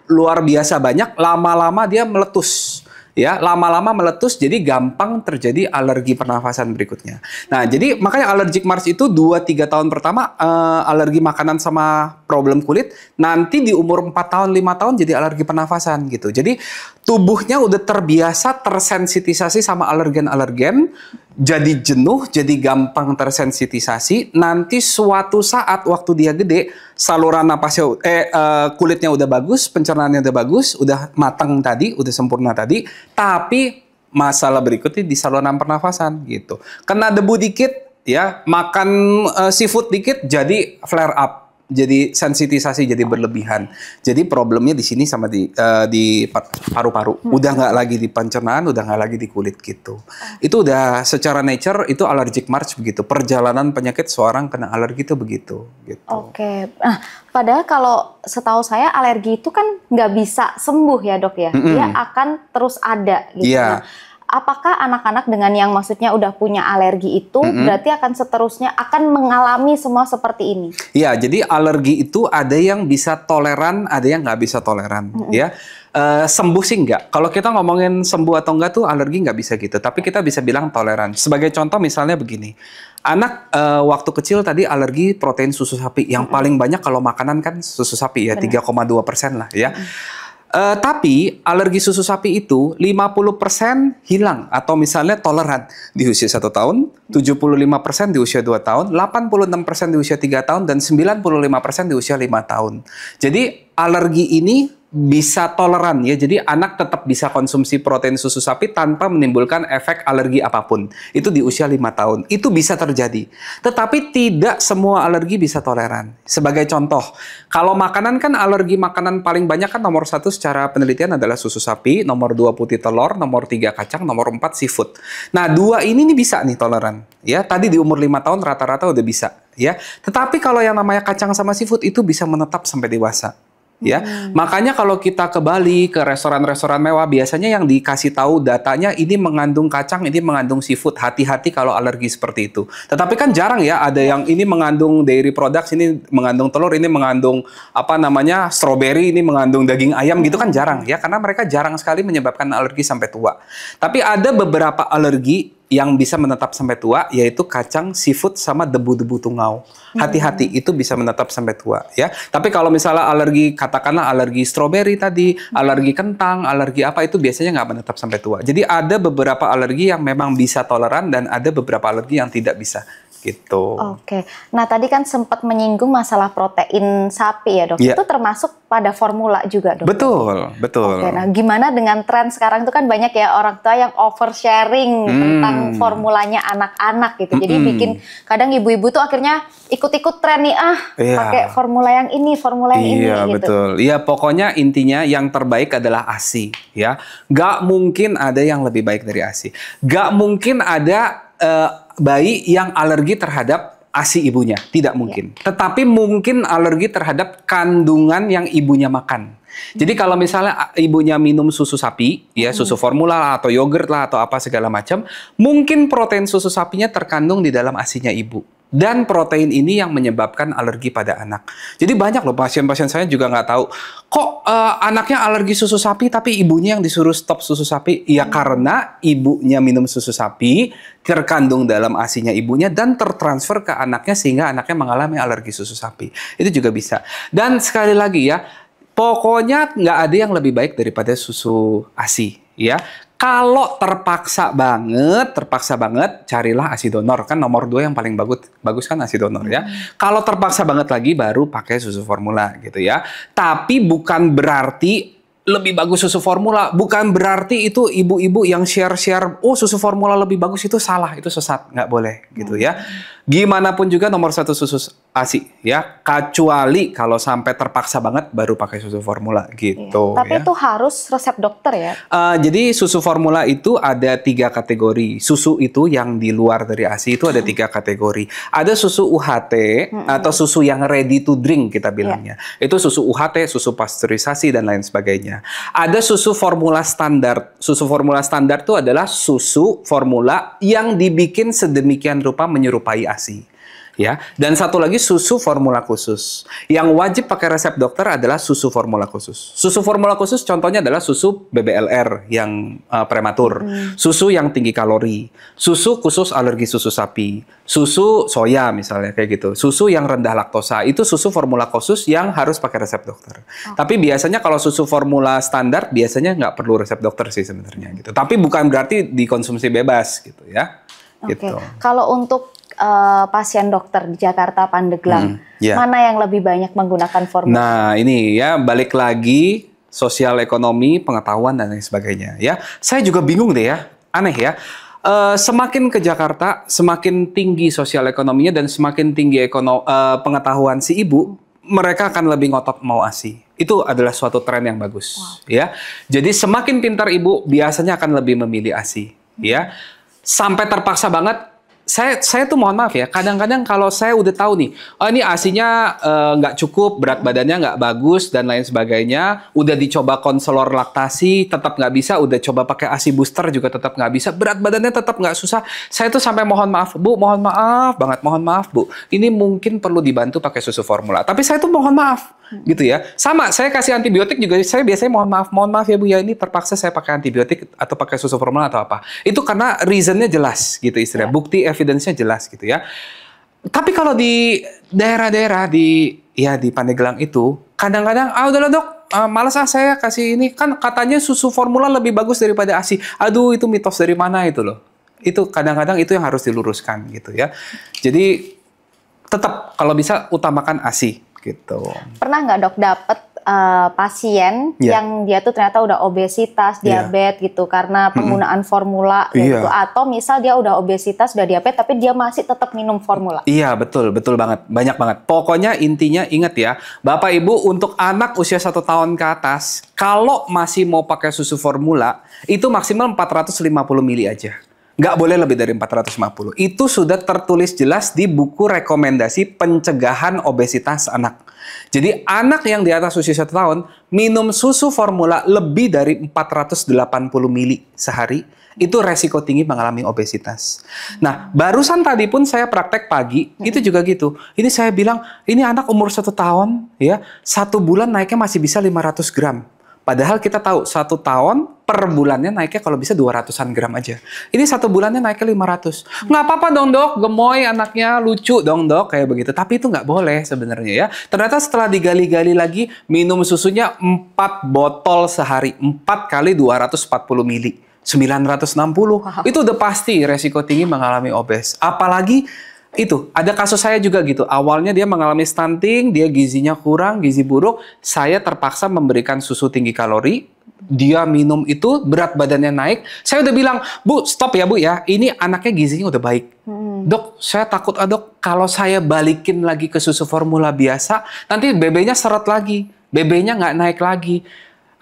Speaker 2: luar biasa banyak, lama-lama dia meletus. Ya, lama-lama meletus, jadi gampang terjadi alergi pernafasan berikutnya. Nah, jadi makanya allergic march itu 2-3 tahun pertama alergi makanan sama problem kulit, nanti di umur 4 tahun, 5 tahun jadi alergi pernafasan gitu. Jadi tubuhnya udah terbiasa tersensitisasi sama alergen-alergen, jadi jenuh, jadi gampang tersensitisasi. Nanti suatu saat waktu dia gede, saluran napasnya, kulitnya udah bagus, pencernaannya udah bagus, udah matang tadi, udah sempurna tadi. Tapi masalah berikutnya di saluran pernafasan gitu. Kena debu dikit, ya, makan seafood dikit, jadi flare up. Jadi sensitisasi jadi berlebihan. Jadi problemnya di sini sama di paru-paru. Udah nggak lagi di pencernaan, udah nggak lagi di kulit gitu. Itu udah secara nature itu allergic march begitu. Perjalanan penyakit seorang kena alergi itu begitu. Gitu.
Speaker 1: Oke. Nah, padahal kalau setahu saya alergi itu kan nggak bisa sembuh ya dok ya. Dia akan terus ada gitu.
Speaker 2: Yeah.
Speaker 1: Apakah anak-anak dengan yang maksudnya udah punya alergi itu berarti akan seterusnya akan mengalami semua seperti ini?
Speaker 2: Iya, jadi alergi itu ada yang bisa toleran, ada yang nggak bisa toleran, ya. Sembuh sih nggak. Kalau kita ngomongin sembuh atau nggak tuh alergi nggak bisa gitu. Tapi kita bisa bilang toleran. Sebagai contoh misalnya begini, anak waktu kecil tadi alergi protein susu sapi. Yang paling banyak kalau makanan kan susu sapi ya, 3,2% lah ya. Tapi alergi susu sapi itu 50% hilang atau misalnya toleran di usia 1 tahun, 75% di usia 2 tahun, 86% di usia 3 tahun, dan 95% di usia 5 tahun. Jadi alergi ini bisa toleran ya, jadi anak tetap bisa konsumsi protein susu sapi tanpa menimbulkan efek alergi apapun. Itu di usia 5 tahun, itu bisa terjadi. Tetapi tidak semua alergi bisa toleran. Sebagai contoh, kalau makanan kan alergi makanan paling banyak kan nomor 1 secara penelitian adalah susu sapi, nomor 2 putih telur, nomor 3 kacang, nomor 4 seafood. Nah 2 ini nih bisa nih toleran. Ya, tadi di umur 5 tahun rata-rata udah bisa. Ya, tetapi kalau yang namanya kacang sama seafood itu bisa menetap sampai dewasa. ya. Makanya kalau kita ke Bali, ke restoran-restoran mewah, biasanya yang dikasih tahu datanya ini mengandung kacang, ini mengandung seafood. Hati-hati kalau alergi seperti itu. Tetapi kan jarang ya ada yang ini mengandung dairy products, ini mengandung telur, ini mengandung apa namanya strawberry, ini mengandung daging ayam gitu kan jarang ya. Karena mereka jarang sekali menyebabkan alergi sampai tua. Tapi ada beberapa alergi yang bisa menetap sampai tua, yaitu kacang, seafood, sama debu-debu tungau. Hati-hati, itu bisa menetap sampai tua, ya. Tapi kalau misalnya alergi, katakanlah alergi stroberi tadi, alergi kentang, alergi apa, itu biasanya nggak menetap sampai tua. Jadi ada beberapa alergi yang memang bisa toleran, dan ada beberapa alergi yang tidak bisa. Gitu.
Speaker 1: Oke, nah tadi kan sempat menyinggung masalah protein sapi ya dok, itu termasuk pada formula juga dok?
Speaker 2: Betul, betul.
Speaker 1: Oke, nah gimana dengan tren sekarang itu kan banyak ya orang tua yang oversharing tentang formulanya anak-anak gitu, jadi bikin kadang ibu-ibu tuh akhirnya ikut-ikut tren nih, pakai formula yang ini, formula yang ini gitu.
Speaker 2: Betul. Iya, pokoknya intinya yang terbaik adalah ASI, ya. Gak mungkin ada yang lebih baik dari ASI. Gak mungkin ada bayi yang alergi terhadap ASI ibunya, tidak mungkin. Tetapi mungkin alergi terhadap kandungan yang ibunya makan. Jadi kalau misalnya ibunya minum susu sapi, ya susu formula atau yogurt lah atau apa segala macam, mungkin protein susu sapinya terkandung di dalam ASI-nya ibu. Dan protein ini yang menyebabkan alergi pada anak. Jadi banyak loh pasien-pasien saya juga nggak tahu, kok anaknya alergi susu sapi tapi ibunya yang disuruh stop susu sapi. Ya karena ibunya minum susu sapi, terkandung dalam ASI-nya ibunya dan tertransfer ke anaknya sehingga anaknya mengalami alergi susu sapi. Itu juga bisa. Dan sekali lagi ya, pokoknya nggak ada yang lebih baik daripada susu ASI, ya. Kalau terpaksa banget, carilah ASI donor. Kan nomor 2 yang paling bagus kan ASI donor ya. Kalau terpaksa banget lagi, baru pakai susu formula gitu ya. Tapi bukan berarti lebih bagus susu formula. Bukan berarti itu ibu-ibu yang share-share, oh susu formula lebih bagus, itu salah, itu sesat. Nggak boleh gitu ya. Gimana pun juga nomor 1 susu ASI ya, kecuali kalau sampai terpaksa banget baru pakai susu formula gitu.
Speaker 1: Tapi itu harus resep dokter ya?
Speaker 2: Jadi susu formula itu ada 3 kategori. Susu itu yang di luar dari ASI itu ada 3 kategori. Ada susu UHT atau susu yang ready to drink kita bilangnya. Itu susu UHT, susu pasteurisasi dan lain sebagainya. Ada susu formula standar. Susu formula standar itu adalah susu formula yang dibikin sedemikian rupa menyerupai ASI. Ya, dan satu lagi susu formula khusus. Yang wajib pakai resep dokter adalah susu formula khusus. Susu formula khusus contohnya adalah susu BBLR yang prematur, susu yang tinggi kalori, susu khusus alergi susu sapi, susu soya misalnya kayak gitu, susu yang rendah laktosa. Itu susu formula khusus yang harus pakai resep dokter. Tapi biasanya kalau susu formula standar biasanya nggak perlu resep dokter sih sebenarnya gitu. Tapi bukan berarti dikonsumsi bebas gitu ya. Gitu.
Speaker 1: Kalau untuk pasien dokter di Jakarta Pandeglang, mana yang lebih banyak menggunakan formula?
Speaker 2: Nah ini ya, balik lagi sosial ekonomi, pengetahuan dan lain sebagainya ya. Saya juga bingung deh ya, aneh ya. Semakin ke Jakarta, semakin tinggi sosial ekonominya dan semakin tinggi pengetahuan si ibu, mereka akan lebih ngotot mau ASI. Itu adalah suatu tren yang bagus ya. Jadi semakin pintar ibu biasanya akan lebih memilih ASI ya. Sampai terpaksa banget. Saya tuh mohon maaf ya, kadang-kadang kalau saya udah tahu nih, oh ini ASI-nya nggak cukup, berat badannya nggak bagus, dan lain sebagainya, udah dicoba konselor laktasi, tetap nggak bisa, udah coba pakai ASI booster juga tetap nggak bisa, berat badannya tetap nggak susah, saya tuh sampai mohon maaf, Bu, mohon maaf banget, mohon maaf Bu, ini mungkin perlu dibantu pakai susu formula, tapi saya tuh mohon maaf, gitu ya. Sama, saya kasih antibiotik juga, saya biasanya mohon maaf ya Bu ya, ini terpaksa saya pakai antibiotik atau pakai susu formula atau apa. Itu karena reasonnya jelas gitu istilahnya, bukti evidence-nya jelas gitu ya. Tapi kalau di daerah-daerah di Pandeglang itu, kadang-kadang, udahlah dok, malas saya kasih ini, kan katanya susu formula lebih bagus daripada ASI. Aduh, itu mitos dari mana itu loh. Itu kadang-kadang itu yang harus diluruskan gitu ya. Jadi tetap kalau bisa utamakan ASI. Gitu.
Speaker 1: Pernah nggak dok dapet pasien yang dia tuh ternyata udah obesitas, diabetes gitu karena penggunaan formula gitu, atau misal dia udah obesitas, udah diabetes tapi dia masih tetap minum formula? Iya
Speaker 2: betul banget, banyak banget. Pokoknya intinya ingat ya, Bapak Ibu untuk anak usia 1 tahun ke atas, kalau masih mau pakai susu formula itu maksimal 450 mili aja. Nggak boleh lebih dari 450. Itu sudah tertulis jelas di buku rekomendasi pencegahan obesitas anak. Jadi anak yang di atas usia 1 tahun minum susu formula lebih dari 480 mili sehari, itu resiko tinggi mengalami obesitas. Nah, barusan tadi pun saya praktek pagi, itu juga gitu. Ini saya bilang, ini anak umur 1 tahun, ya, 1 bulan naiknya masih bisa 500 gram. Padahal kita tahu 1 tahun per bulannya naiknya kalau bisa 200-an gram aja. Ini 1 bulannya naiknya 500. Nggak apa-apa dong dok, gemoy anaknya, lucu dong dok, kayak begitu. Tapi itu nggak boleh sebenarnya ya. Ternyata setelah digali-gali lagi, minum susunya 4 botol sehari. 4 kali 240 mili. 960.
Speaker 1: Wow.
Speaker 2: Itu udah pasti resiko tinggi mengalami obes. Apalagi itu, ada kasus saya juga gitu. Awalnya dia mengalami stunting, dia gizinya kurang, gizi buruk. Saya terpaksa memberikan susu tinggi kalori. Dia minum itu, berat badannya naik. Saya udah bilang, Bu, stop ya Bu ya. Ini anaknya gizinya udah baik. Dok, saya takut dok, kalau saya balikin lagi ke susu formula biasa, nanti BB-nya seret lagi. BB-nya nggak naik lagi.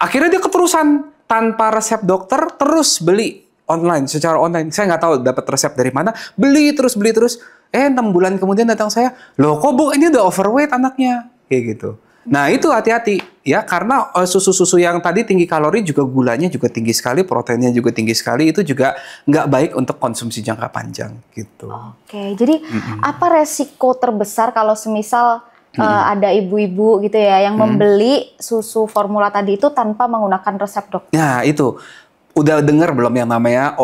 Speaker 2: Akhirnya dia keterusan. Tanpa resep dokter, terus beli online, secara online. Saya nggak tahu dapat resep dari mana. Beli terus. 6 bulan kemudian datang saya, loh kok Bu, ini udah overweight anaknya. Kayak gitu. Nah itu hati-hati ya, karena susu-susu yang tadi tinggi kalori juga gulanya juga tinggi sekali, proteinnya juga tinggi sekali, itu juga nggak baik untuk konsumsi jangka panjang gitu.
Speaker 1: Oke, jadi apa resiko terbesar kalau semisal ada ibu-ibu gitu ya yang membeli susu formula tadi itu tanpa menggunakan resep dokter?
Speaker 2: Nah itu, udah dengar belum yang namanya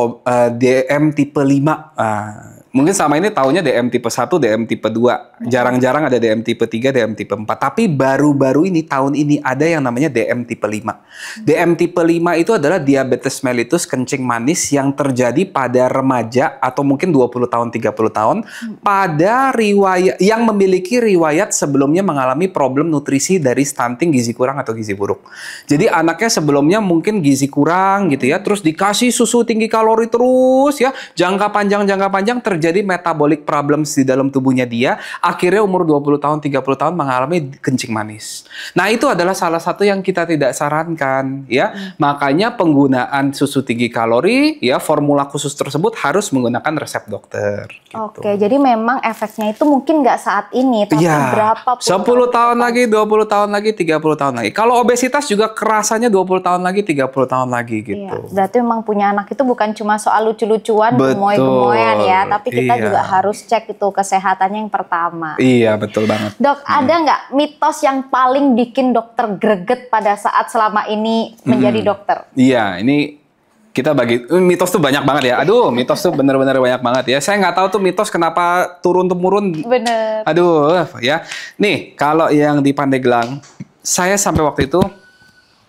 Speaker 2: DM tipe 5? Mungkin sama ini taunya DM tipe 1, DM tipe 2. Jarang-jarang ada DM tipe 3, DM tipe 4. Tapi baru-baru ini, tahun ini ada yang namanya DM tipe 5. DM tipe 5 itu adalah diabetes mellitus kencing manis yang terjadi pada remaja atau mungkin 20 tahun, 30 tahun pada riwayat yang memiliki riwayat sebelumnya mengalami problem nutrisi dari stunting, gizi kurang atau gizi buruk. Jadi anaknya sebelumnya mungkin gizi kurang gitu ya, terus dikasih susu tinggi kalori terus ya, jangka panjang terjadi metabolic problems di dalam tubuhnya dia, akhirnya umur 20 tahun, 30 tahun mengalami kencing manis. Nah, itu adalah salah satu yang kita tidak sarankan, ya. Makanya penggunaan susu tinggi kalori, ya, formula khusus tersebut harus menggunakan resep dokter. Gitu.
Speaker 1: Oke, jadi memang efeknya itu mungkin nggak saat ini, tapi berapa
Speaker 2: 10 tahun lagi, 20 tahun lagi, 30 tahun lagi. Kalau obesitas juga kerasanya 20 tahun lagi, 30 tahun lagi gitu.
Speaker 1: Iya, berarti memang punya anak itu bukan cuma soal lucu-lucuan, gemoy-gemoyan ya, tapi kita juga harus cek itu kesehatannya yang pertama.
Speaker 2: Iya, betul banget.
Speaker 1: Dok, ada nggak mitos yang paling bikin dokter greget pada saat selama ini menjadi dokter?
Speaker 2: Iya, ini kita bagi mitos tuh banyak banget ya. Aduh, mitos tuh bener-bener banyak banget ya. Saya nggak tahu tuh mitos kenapa turun-temurun.
Speaker 1: Bener.
Speaker 2: Aduh, ya. Nih, kalau yang di Pandeglang, saya sampai waktu itu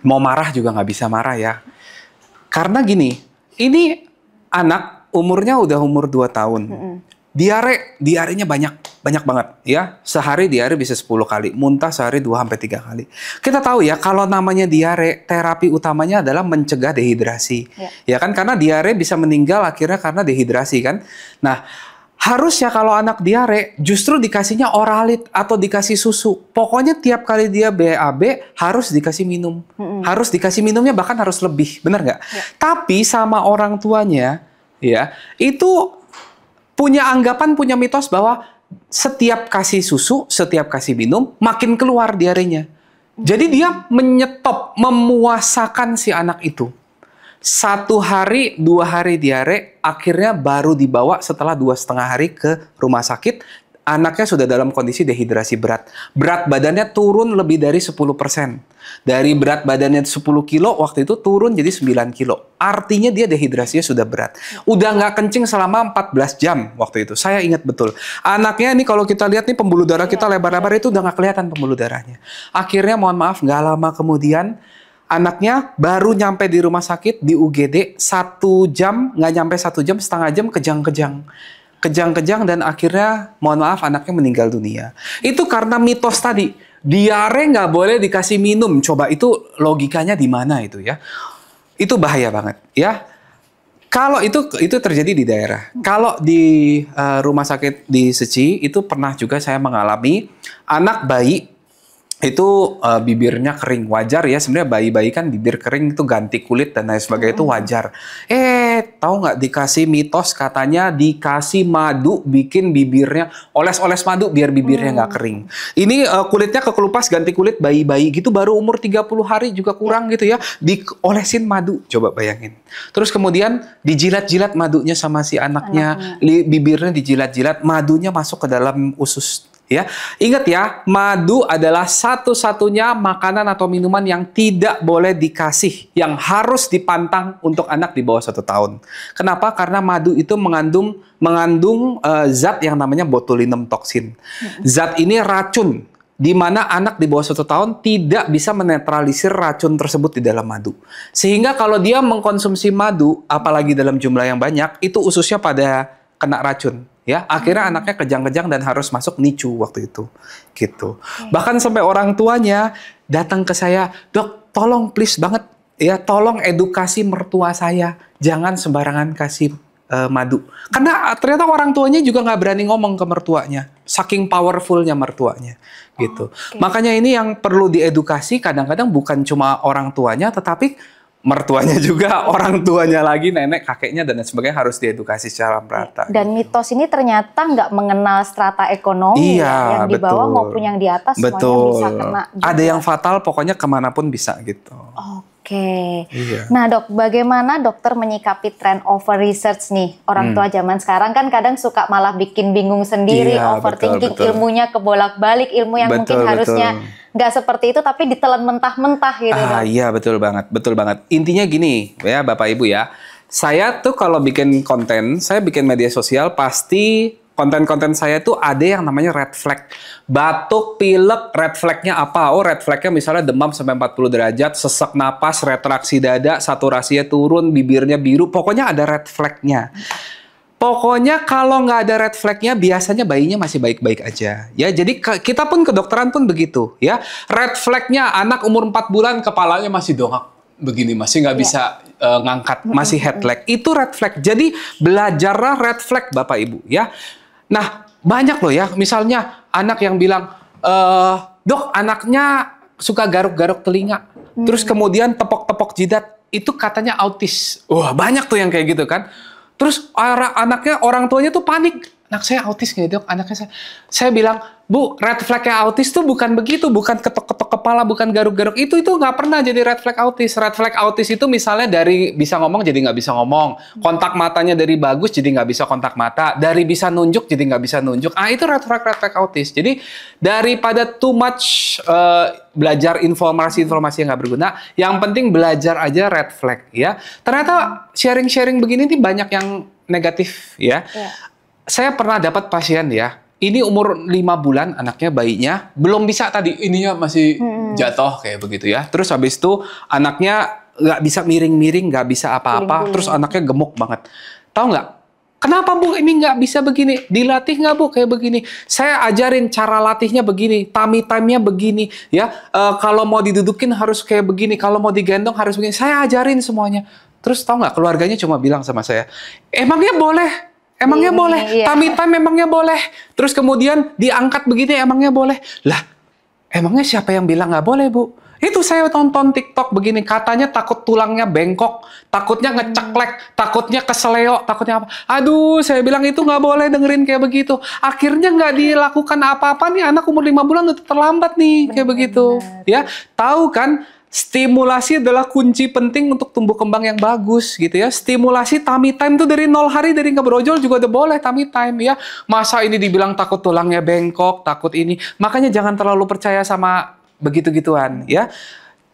Speaker 2: mau marah juga nggak bisa marah ya. Karena gini, ini anak umurnya udah umur 2 tahun. Diarenya banyak banget ya. Sehari diare bisa 10 kali, muntah sehari 2-3 kali. Kita tahu ya, kalau namanya diare, terapi utamanya adalah mencegah dehidrasi. Ya kan, karena diare bisa meninggal akhirnya karena dehidrasi kan. Nah, harusnya kalau anak diare justru dikasihnya oralit atau dikasih susu. Pokoknya tiap kali dia BAB harus dikasih minum. Harus dikasih minumnya, bahkan harus lebih, benar nggak? Tapi sama orang tuanya ya, itu punya anggapan, punya mitos bahwa setiap kasih susu, setiap kasih minum, makin keluar diarenya. Jadi dia menyetop, memuasakan si anak itu. 1 hari, 2 hari diare, akhirnya baru dibawa setelah 2,5 hari ke rumah sakit. Anaknya sudah dalam kondisi dehidrasi berat. Berat badannya turun lebih dari 10%. Dari berat badannya 10 kilo, waktu itu turun jadi 9 kilo. Artinya dia dehidrasinya sudah berat. Udah nggak kencing selama 14 jam waktu itu. Saya ingat betul. Anaknya ini kalau kita lihat nih, pembuluh darah kita lebar-lebar itu udah nggak kelihatan pembuluh darahnya. Akhirnya mohon maaf, nggak lama kemudian, anaknya baru nyampe di rumah sakit, di UGD, 1 jam, nggak nyampe 1 jam, setengah jam kejang-kejang dan akhirnya mohon maaf anaknya meninggal dunia. Itu karena mitos tadi, diare nggak boleh dikasih minum. Coba itu logikanya di mana itu ya? Itu bahaya banget ya. Kalau itu terjadi di daerah. Kalau di rumah sakit di Seci itu pernah juga saya mengalami anak bayi itu bibirnya kering, wajar ya, sebenarnya bayi-bayi kan bibir kering itu ganti kulit dan lain sebagainya itu wajar. Tahu nggak, dikasih mitos katanya dikasih madu bikin bibirnya, oles-oles madu biar bibirnya nggak kering. Ini kulitnya kekelupas ganti kulit bayi-bayi gitu baru umur 30 hari juga kurang gitu ya, diolesin madu, coba bayangin. Terus kemudian dijilat-jilat madunya sama si anaknya. Bibirnya dijilat-jilat, madunya masuk ke dalam usus. Ya, ingat ya, madu adalah satu-satunya makanan atau minuman yang tidak boleh dikasih, yang harus dipantang untuk anak di bawah 1 tahun. Kenapa? Karena madu itu mengandung zat yang namanya botulinum toksin. Zat ini racun, di mana anak di bawah 1 tahun tidak bisa menetralisir racun tersebut di dalam madu. Sehingga kalau dia mengkonsumsi madu, apalagi dalam jumlah yang banyak, itu ususnya pada kena racun. Ya, akhirnya anaknya kejang-kejang dan harus masuk NICU waktu itu, gitu. Bahkan sampai orang tuanya datang ke saya, "Dok, tolong please banget, ya tolong edukasi mertua saya, jangan sembarangan kasih madu." Karena ternyata orang tuanya juga nggak berani ngomong ke mertuanya, saking powerfulnya mertuanya, gitu. Makanya ini yang perlu diedukasi, kadang-kadang bukan cuma orang tuanya, tetapi mertuanya juga, orang tuanya lagi, nenek, kakeknya, dan sebagainya harus diedukasi secara merata.
Speaker 1: Dan mitos ini ternyata nggak mengenal strata ekonomi, yang di bawah maupun yang di atas semuanya bisa kena juga.
Speaker 2: Ada yang fatal, pokoknya kemanapun bisa gitu.
Speaker 1: Oke. Nah dok, bagaimana dokter menyikapi tren over research nih? Orang tua zaman sekarang kan kadang suka malah bikin bingung sendiri, overthinking, ilmunya kebolak-balik, ilmu yang mungkin harusnya nggak seperti itu tapi ditelan mentah-mentah gitu.
Speaker 2: Iya, betul banget. Intinya gini ya Bapak Ibu ya, saya tuh kalau bikin konten, saya bikin media sosial pasti konten-konten saya tuh ada yang namanya red flag. Batuk, pilek, red flagnya apa? Oh, red flagnya misalnya demam sampai 40 derajat, sesak napas, retraksi dada, saturasinya turun, bibirnya biru, pokoknya ada red flagnya. Pokoknya kalau nggak ada red flagnya, biasanya bayinya masih baik-baik aja. Ya, jadi kita pun kedokteran pun begitu. Ya, red flagnya anak umur 4 bulan kepalanya masih dongak begini, masih nggak bisa ngangkat, masih head lag. Itu red flag. Jadi belajarlah red flag Bapak Ibu. Ya, nah banyak loh ya. Misalnya anak yang bilang, "Dok, anaknya suka garuk-garuk telinga, terus kemudian tepok-tepok jidat, itu katanya autis." Wah, banyak tuh yang kayak gitu kan. Terus anaknya, orang tuanya tuh panik. "Anak saya autis nggak dok?" Anaknya saya bilang, "Bu, red flag-nya autis tuh bukan begitu, bukan ketok-ketok kepala, bukan garuk-garuk. Itu nggak pernah jadi red flag autis. Red flag autis itu misalnya dari bisa ngomong jadi nggak bisa ngomong, kontak matanya dari bagus jadi nggak bisa kontak mata, dari bisa nunjuk jadi nggak bisa nunjuk. Itu red flag autis. Jadi daripada too much belajar informasi yang nggak berguna, yang penting belajar aja red flag ya. Ternyata sharing-sharing begini nih banyak yang negatif ya. Saya pernah dapat pasien ya. Ini umur 5 bulan anaknya, bayinya belum bisa tadi, ininya masih jatuh kayak begitu ya. Terus habis itu anaknya nggak bisa miring-miring, nggak bisa apa-apa. Terus anaknya gemuk banget. Tahu nggak? Kenapa Bu ini nggak bisa begini? Dilatih nggak Bu kayak begini? Saya ajarin cara latihnya begini, tummy time-nya begini, ya. Kalau mau didudukin harus kayak begini, kalau mau digendong harus begini. Saya ajarin semuanya. Terus tahu nggak? Keluarganya cuma bilang sama saya, "Emangnya boleh? Emangnya boleh? Tummy time emangnya boleh? Terus kemudian diangkat begini emangnya boleh?" Lah, emangnya siapa yang bilang nggak boleh Bu? Itu saya tonton TikTok begini, katanya takut tulangnya bengkok, takutnya ngeceklek, takutnya keseleo, takutnya apa. Aduh, saya bilang itu nggak boleh dengerin kayak begitu. Akhirnya nggak dilakukan apa-apa nih, anak umur 5 bulan udah terlambat nih kayak begitu. Ya, tahu kan? Stimulasi adalah kunci penting untuk tumbuh kembang yang bagus gitu ya. Stimulasi tummy time tuh dari 0 hari, dari ngebrojol juga udah boleh tummy time ya. Masa ini dibilang takut tulangnya bengkok, takut ini. Makanya jangan terlalu percaya sama begitu-gituan ya.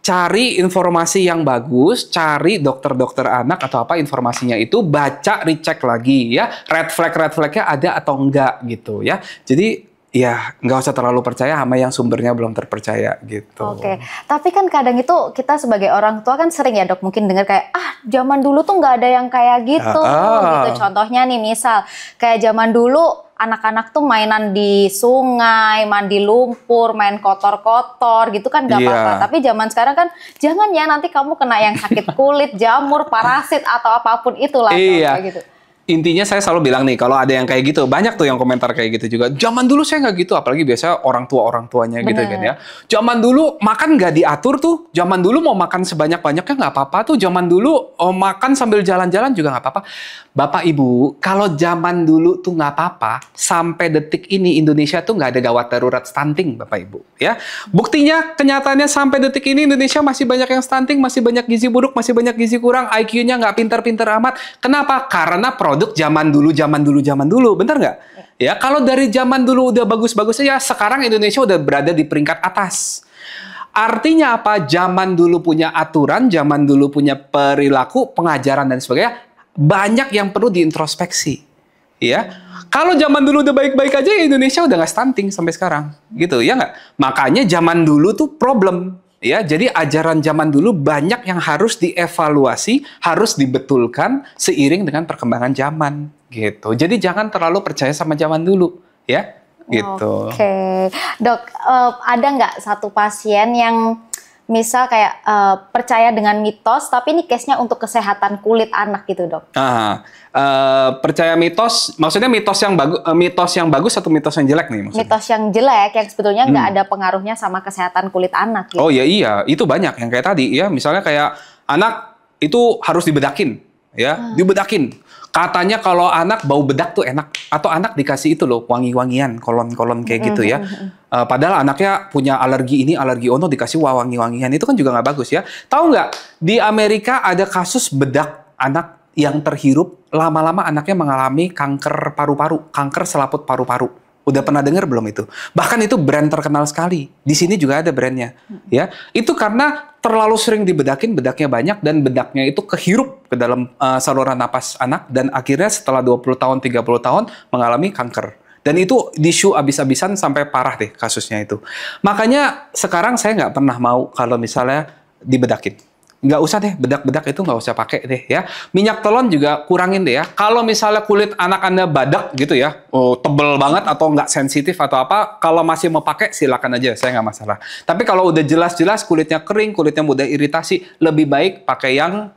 Speaker 2: Cari informasi yang bagus, cari dokter-dokter anak atau apa informasinya itu, baca, recheck lagi ya. Red flag-nya ada atau enggak gitu ya. Jadi ya, nggak usah terlalu percaya sama yang sumbernya belum terpercaya gitu.
Speaker 1: Oke, tapi kan kadang itu kita sebagai orang tua kan sering ya dok, mungkin dengar kayak, zaman dulu tuh nggak ada yang kayak gitu. Gitu. Contohnya nih misal, kayak zaman dulu anak-anak tuh mainan di sungai, mandi lumpur, main kotor-kotor gitu kan nggak apa-apa. Tapi zaman sekarang kan, jangan ya nanti kamu kena yang sakit kulit, jamur, parasit, atau apapun itulah. Kayak gitu.
Speaker 2: Intinya saya selalu bilang nih, kalau ada yang kayak gitu, banyak tuh yang komentar kayak gitu juga. Zaman dulu saya nggak gitu, apalagi biasa orang tuanya gitu kan ya. Zaman dulu makan nggak diatur tuh. Zaman dulu mau makan sebanyak-banyaknya nggak apa-apa tuh. Zaman dulu makan sambil jalan-jalan juga nggak apa-apa. Bapak Ibu, kalau zaman dulu tuh nggak apa-apa, sampai detik ini Indonesia tuh nggak ada gawat darurat stunting, Bapak Ibu. Ya, buktinya, kenyataannya sampai detik ini Indonesia masih banyak yang stunting, masih banyak gizi buruk, masih banyak gizi kurang, IQ-nya nggak pinter-pinter amat. Kenapa? Karena produk zaman dulu, bener nggak? Ya, kalau dari zaman dulu udah bagus-bagus aja, sekarang Indonesia udah berada di peringkat atas. Artinya apa? Zaman dulu punya aturan, zaman dulu punya perilaku, pengajaran dan sebagainya, banyak yang perlu diintrospeksi. Ya, kalau zaman dulu udah baik-baik aja, Indonesia udah nggak stunting sampai sekarang, gitu ya nggak? Makanya zaman dulu tuh problem. Ya, jadi ajaran zaman dulu banyak yang harus dievaluasi, harus dibetulkan seiring dengan perkembangan zaman, gitu. Jadi jangan terlalu percaya sama zaman dulu, ya, gitu.
Speaker 1: Oke, Dok, ada nggak satu pasien yang misal kayak percaya dengan mitos, tapi ini case-nya untuk kesehatan kulit anak gitu, Dok?
Speaker 2: Percaya mitos, maksudnya mitos yang bagus atau mitos yang jelek nih maksudnya?
Speaker 1: Mitos yang jelek yang sebetulnya nggak ada pengaruhnya sama kesehatan kulit anak gitu.
Speaker 2: Oh ya iya, itu banyak yang kayak tadi ya, misalnya kayak anak itu harus dibedakin, ya, dibedakin. Katanya kalau anak bau bedak tuh enak, atau anak dikasih itu loh wangi-wangian, kolon-kolon kayak gitu ya. Padahal anaknya punya alergi ini, alergi ono, dikasih wangi-wangian, itu kan juga nggak bagus ya. Tahu nggak, di Amerika ada kasus bedak anak yang terhirup, lama-lama anaknya mengalami kanker paru-paru, kanker selaput paru-paru. Udah pernah dengar belum itu? Bahkan itu brand terkenal sekali. Di sini juga ada brandnya. Ya, itu karena terlalu sering dibedakin, bedaknya banyak, dan bedaknya itu kehirup ke dalam saluran napas anak, dan akhirnya setelah 20 tahun, 30 tahun mengalami kanker. Dan itu di-show abis-abisan sampai parah deh kasusnya itu. Makanya sekarang saya nggak pernah mau kalau misalnya dibedakin. Nggak usah deh, bedak-bedak itu nggak usah pakai deh ya. Minyak telon juga kurangin deh ya. Kalau misalnya kulit anak Anda badak gitu ya, tebel banget atau nggak sensitif atau apa, kalau masih mau pakai silakan aja, saya nggak masalah. Tapi kalau udah jelas-jelas kulitnya kering, kulitnya mudah iritasi, lebih baik pakai yang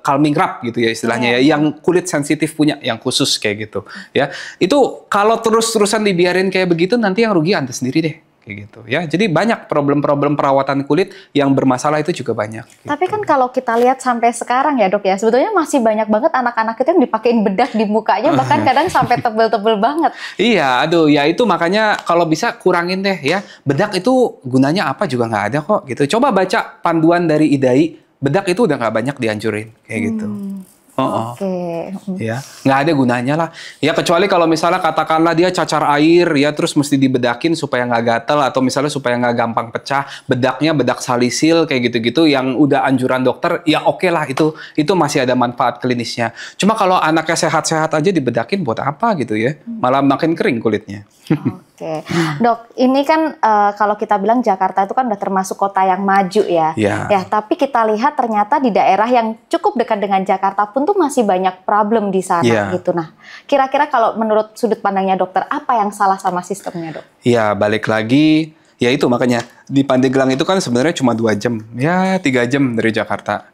Speaker 2: calming rub gitu ya istilahnya ya, yang kulit sensitif punya, yang khusus kayak gitu ya. Itu kalau terus-terusan dibiarin kayak begitu, nanti yang rugi Anda sendiri deh. Kayak gitu ya. Jadi banyak problem-problem perawatan kulit yang bermasalah itu juga banyak. Gitu.
Speaker 1: Tapi kan kalau kita lihat sampai sekarang ya, Dok ya, sebetulnya masih banyak banget anak-anak itu yang dipakein bedak di mukanya, bahkan kadang sampai tebel-tebel banget.
Speaker 2: Iya, aduh, ya itu makanya kalau bisa kurangin deh ya. Bedak itu gunanya apa juga nggak ada kok gitu. Coba baca panduan dari IDAI, bedak itu udah nggak banyak dianjurin kayak gitu.
Speaker 1: Oke.
Speaker 2: Ya, nggak ada gunanya lah. Ya kecuali kalau misalnya katakanlah dia cacar air ya, terus mesti dibedakin supaya nggak gatel atau misalnya supaya nggak gampang pecah. Bedaknya bedak salisil kayak gitu-gitu yang udah anjuran dokter, ya oke lah itu masih ada manfaat klinisnya. Cuma kalau anaknya sehat-sehat aja dibedakin buat apa gitu ya? Malah makin kering kulitnya.
Speaker 1: Oke, Dok, ini kan kalau kita bilang Jakarta itu kan udah termasuk kota yang maju ya. Ya, tapi kita lihat ternyata di daerah yang cukup dekat dengan Jakarta pun tuh masih banyak problem di sana gitu. Nah, kira-kira kalau menurut sudut pandangnya dokter, apa yang salah sama sistemnya, Dok?
Speaker 2: Ya, balik lagi, ya itu makanya di Pandeglang itu kan sebenarnya cuma 2 jam, ya 3 jam dari Jakarta.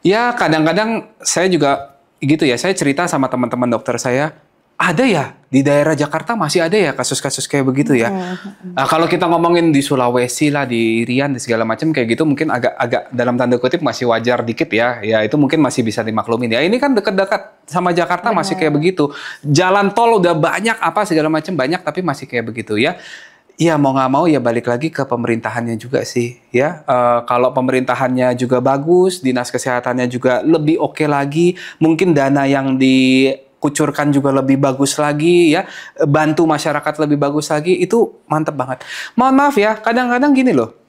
Speaker 2: Ya kadang-kadang saya juga gitu ya, saya cerita sama teman-teman dokter saya, ada ya di daerah Jakarta masih ada ya kasus-kasus kayak begitu ya. Nah, kalau kita ngomongin di Sulawesi lah, di Irian, di segala macam kayak gitu mungkin agak dalam tanda kutip masih wajar dikit ya. Ya itu mungkin masih bisa dimaklumin. Ya ini kan dekat-dekat sama Jakarta masih kayak begitu. Jalan tol udah banyak apa segala macam banyak tapi masih kayak begitu ya. Ya mau nggak mau ya balik lagi ke pemerintahannya juga sih ya. Kalau pemerintahannya juga bagus, dinas kesehatannya juga lebih oke lagi, mungkin dana yang dikucurkan juga lebih bagus lagi ya, bantu masyarakat lebih bagus lagi, itu mantep banget. Mohon maaf ya, kadang-kadang gini loh.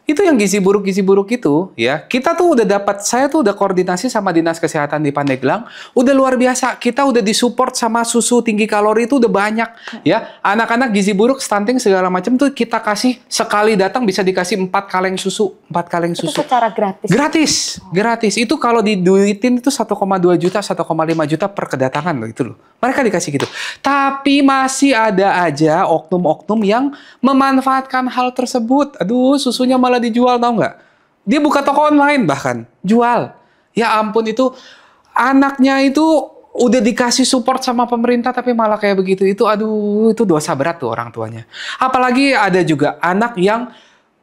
Speaker 2: Itu yang gizi buruk itu ya, kita tuh saya tuh udah koordinasi sama Dinas Kesehatan di Pandeglang, udah luar biasa, kita udah disupport sama susu tinggi kalori itu udah banyak ya, anak-anak gizi buruk, stunting segala macam tuh kita kasih, sekali datang bisa dikasih 4 kaleng susu. Itu
Speaker 1: secara gratis?
Speaker 2: Gratis, itu kalau diduitin itu 1,2 juta, 1,5 juta per kedatangan loh itu loh, mereka dikasih gitu. Tapi masih ada aja oknum-oknum yang memanfaatkan hal tersebut. Aduh, susunya malah dijual, tau nggak? Dia buka toko online bahkan jual. Ya ampun, itu anaknya itu udah dikasih support sama pemerintah tapi malah kayak begitu. Itu aduh, itu dosa berat tuh orang tuanya. Apalagi ada juga anak yang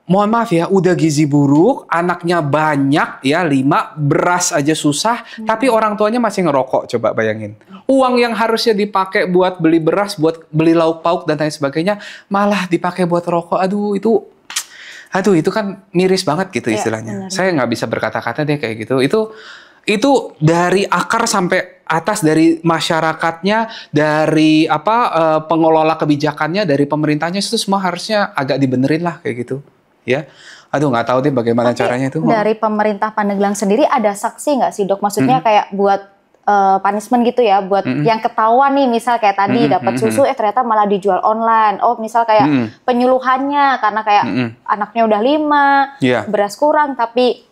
Speaker 2: mohon maaf ya, udah gizi buruk, anaknya banyak ya, 5, beras aja susah, tapi orang tuanya masih ngerokok. Coba bayangin. Uang yang harusnya dipakai buat beli beras, buat beli lauk pauk dan lain sebagainya, malah dipakai buat rokok. Aduh, itu kan miris banget gitu istilahnya. Saya nggak bisa berkata-kata deh kayak gitu. Itu dari akar sampai atas, dari masyarakatnya, dari pengelola kebijakannya, dari pemerintahnya, itu semua harusnya agak dibenerin lah kayak gitu. Ya, aduh nggak tahu deh bagaimana caranya itu.
Speaker 1: Dari pemerintah Pandeglang sendiri ada sanksi nggak sih dok? Maksudnya kayak buat punishment gitu ya, buat yang ketahuan nih, misal kayak tadi dapat susu, ternyata malah dijual online. Oh, misal kayak penyuluhannya karena kayak anaknya udah 5, beras kurang, tapi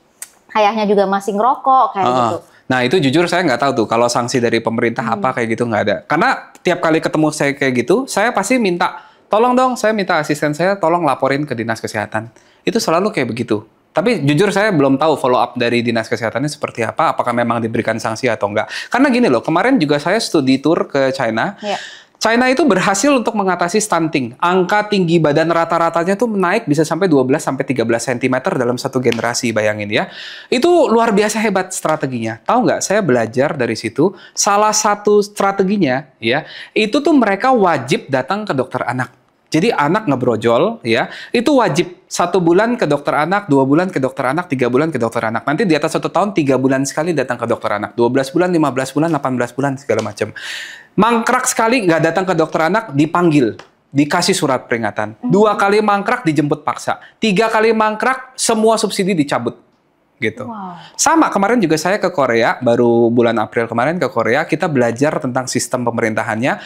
Speaker 1: ayahnya juga masih ngerokok kayak gitu.
Speaker 2: Nah itu jujur saya nggak tahu tuh kalau sanksi dari pemerintah apa kayak gitu, nggak ada. Karena tiap kali ketemu saya kayak gitu, saya pasti minta, tolong dong, saya minta asisten saya tolong laporin ke dinas kesehatan. Itu selalu kayak begitu. Tapi jujur saya belum tahu follow up dari dinas kesehatannya seperti apa, apakah memang diberikan sanksi atau enggak. Karena gini loh, kemarin juga saya studi tour ke China. China itu berhasil untuk mengatasi stunting. Angka tinggi badan rata-ratanya tuh naik bisa sampai 12-13 cm dalam satu generasi, bayangin ya. Itu luar biasa hebat strateginya. Tahu nggak, saya belajar dari situ, salah satu strateginya ya, itu tuh mereka wajib datang ke dokter anak. Jadi anak ngebrojol ya, itu wajib 1 bulan ke dokter anak, 2 bulan ke dokter anak, 3 bulan ke dokter anak. Nanti di atas 1 tahun 3 bulan sekali datang ke dokter anak, 12 bulan, 15 bulan, 18 bulan segala macam. Mangkrak sekali nggak datang ke dokter anak, dipanggil, dikasih surat peringatan. 2 kali mangkrak dijemput paksa, 3 kali mangkrak semua subsidi dicabut. Gitu. Sama kemarin juga saya ke Korea, baru bulan April kemarin ke Korea, kita belajar tentang sistem pemerintahannya.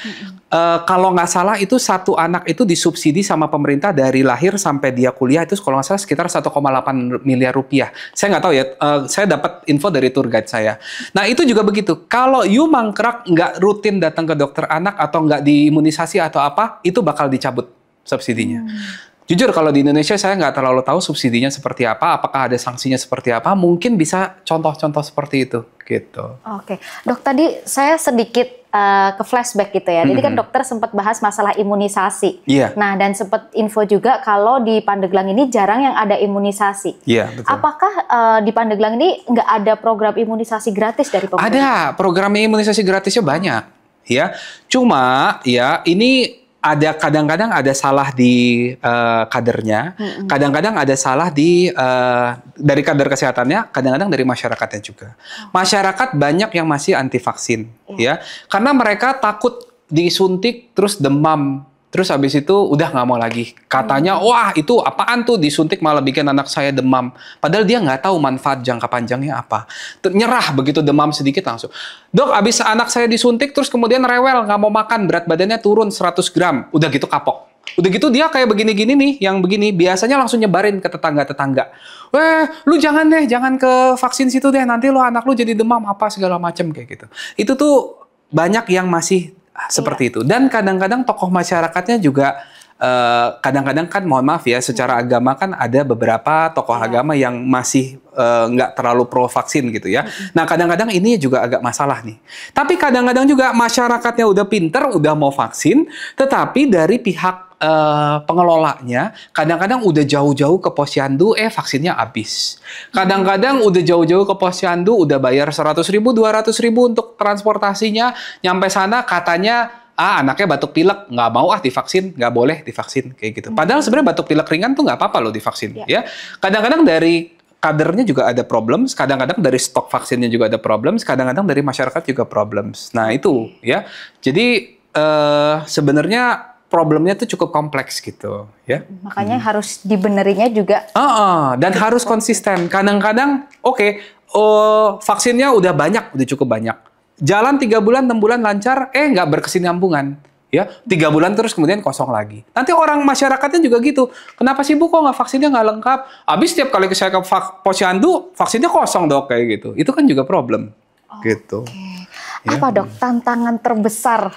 Speaker 2: Kalau nggak salah itu 1 anak itu disubsidi sama pemerintah dari lahir sampai dia kuliah itu kalau nggak salah sekitar 1,8 miliar rupiah. Saya nggak tahu ya, saya dapat info dari tour guide saya. Nah itu juga begitu, kalau you mangkrak nggak rutin datang ke dokter anak atau nggak diimunisasi atau apa, itu bakal dicabut subsidinya. Jujur kalau di Indonesia saya nggak terlalu tahu subsidinya seperti apa, apakah ada sanksinya seperti apa, mungkin bisa contoh-contoh seperti itu, gitu.
Speaker 1: Oke, dok tadi saya sedikit ke flashback gitu ya, jadi kan dokter sempat bahas masalah imunisasi. Nah dan sempat info juga kalau di Pandeglang ini jarang yang ada imunisasi.
Speaker 2: Betul.
Speaker 1: Apakah di Pandeglang ini nggak ada program imunisasi gratis dari pemerintah?
Speaker 2: Ada, program imunisasi gratisnya banyak, ya. Cuma ya ini ada kadang-kadang ada salah di kadernya, kadang-kadang ada salah di dari kader kesehatannya, kadang-kadang dari masyarakatnya juga. Masyarakat banyak yang masih anti vaksin, ya, karena mereka takut disuntik terus demam. Terus habis itu udah nggak mau lagi. Katanya, wah itu apaan tuh disuntik malah bikin anak saya demam. Padahal dia nggak tahu manfaat jangka panjangnya apa. Nyerah begitu demam sedikit langsung. Dok, abis anak saya disuntik terus kemudian rewel, nggak mau makan, berat badannya turun 100 gram. Udah gitu kapok. Udah gitu dia kayak begini-gini nih, yang begini. Biasanya langsung nyebarin ke tetangga-tetangga. Lu jangan deh, jangan ke vaksin situ deh. Nanti lu anak lu jadi demam apa segala macem kayak gitu. Itu tuh banyak yang masih seperti itu. Dan kadang-kadang tokoh masyarakatnya juga kadang-kadang kan mohon maaf ya, secara agama kan ada beberapa tokoh agama yang masih nggak terlalu pro vaksin gitu ya. Nah kadang-kadang ini juga agak masalah nih. Tapi kadang-kadang juga masyarakatnya udah pinter, udah mau vaksin, tetapi dari pihak pengelolanya kadang-kadang udah jauh-jauh ke posyandu, vaksinnya habis. Kadang-kadang udah jauh-jauh ke posyandu, udah bayar 100.000, 200.000 untuk transportasinya, nyampe sana katanya anaknya batuk pilek, nggak mau divaksin, nggak boleh divaksin kayak gitu. Padahal sebenarnya batuk pilek ringan tuh nggak apa-apa loh divaksin. Ya, kadang-kadang dari kadernya juga ada problem, kadang-kadang dari stok vaksinnya juga ada problem, kadang-kadang dari masyarakat juga problem. Nah itu ya, jadi sebenarnya problemnya tuh cukup kompleks gitu ya.
Speaker 1: Makanya harus dibenerinya juga.
Speaker 2: Dan harus konsisten. Kadang-kadang vaksinnya udah banyak, udah cukup banyak. Jalan 3 bulan, 6 bulan lancar, nggak berkesinambungan. Ya, 3 bulan terus kemudian kosong lagi. Nanti orang masyarakatnya juga gitu. Kenapa sih Bu kok nggak vaksinnya nggak lengkap? Habis setiap kali saya ke posyandu, vaksinnya kosong dok kayak gitu. Itu kan juga problem. Gitu.
Speaker 1: Apa dok tantangan terbesar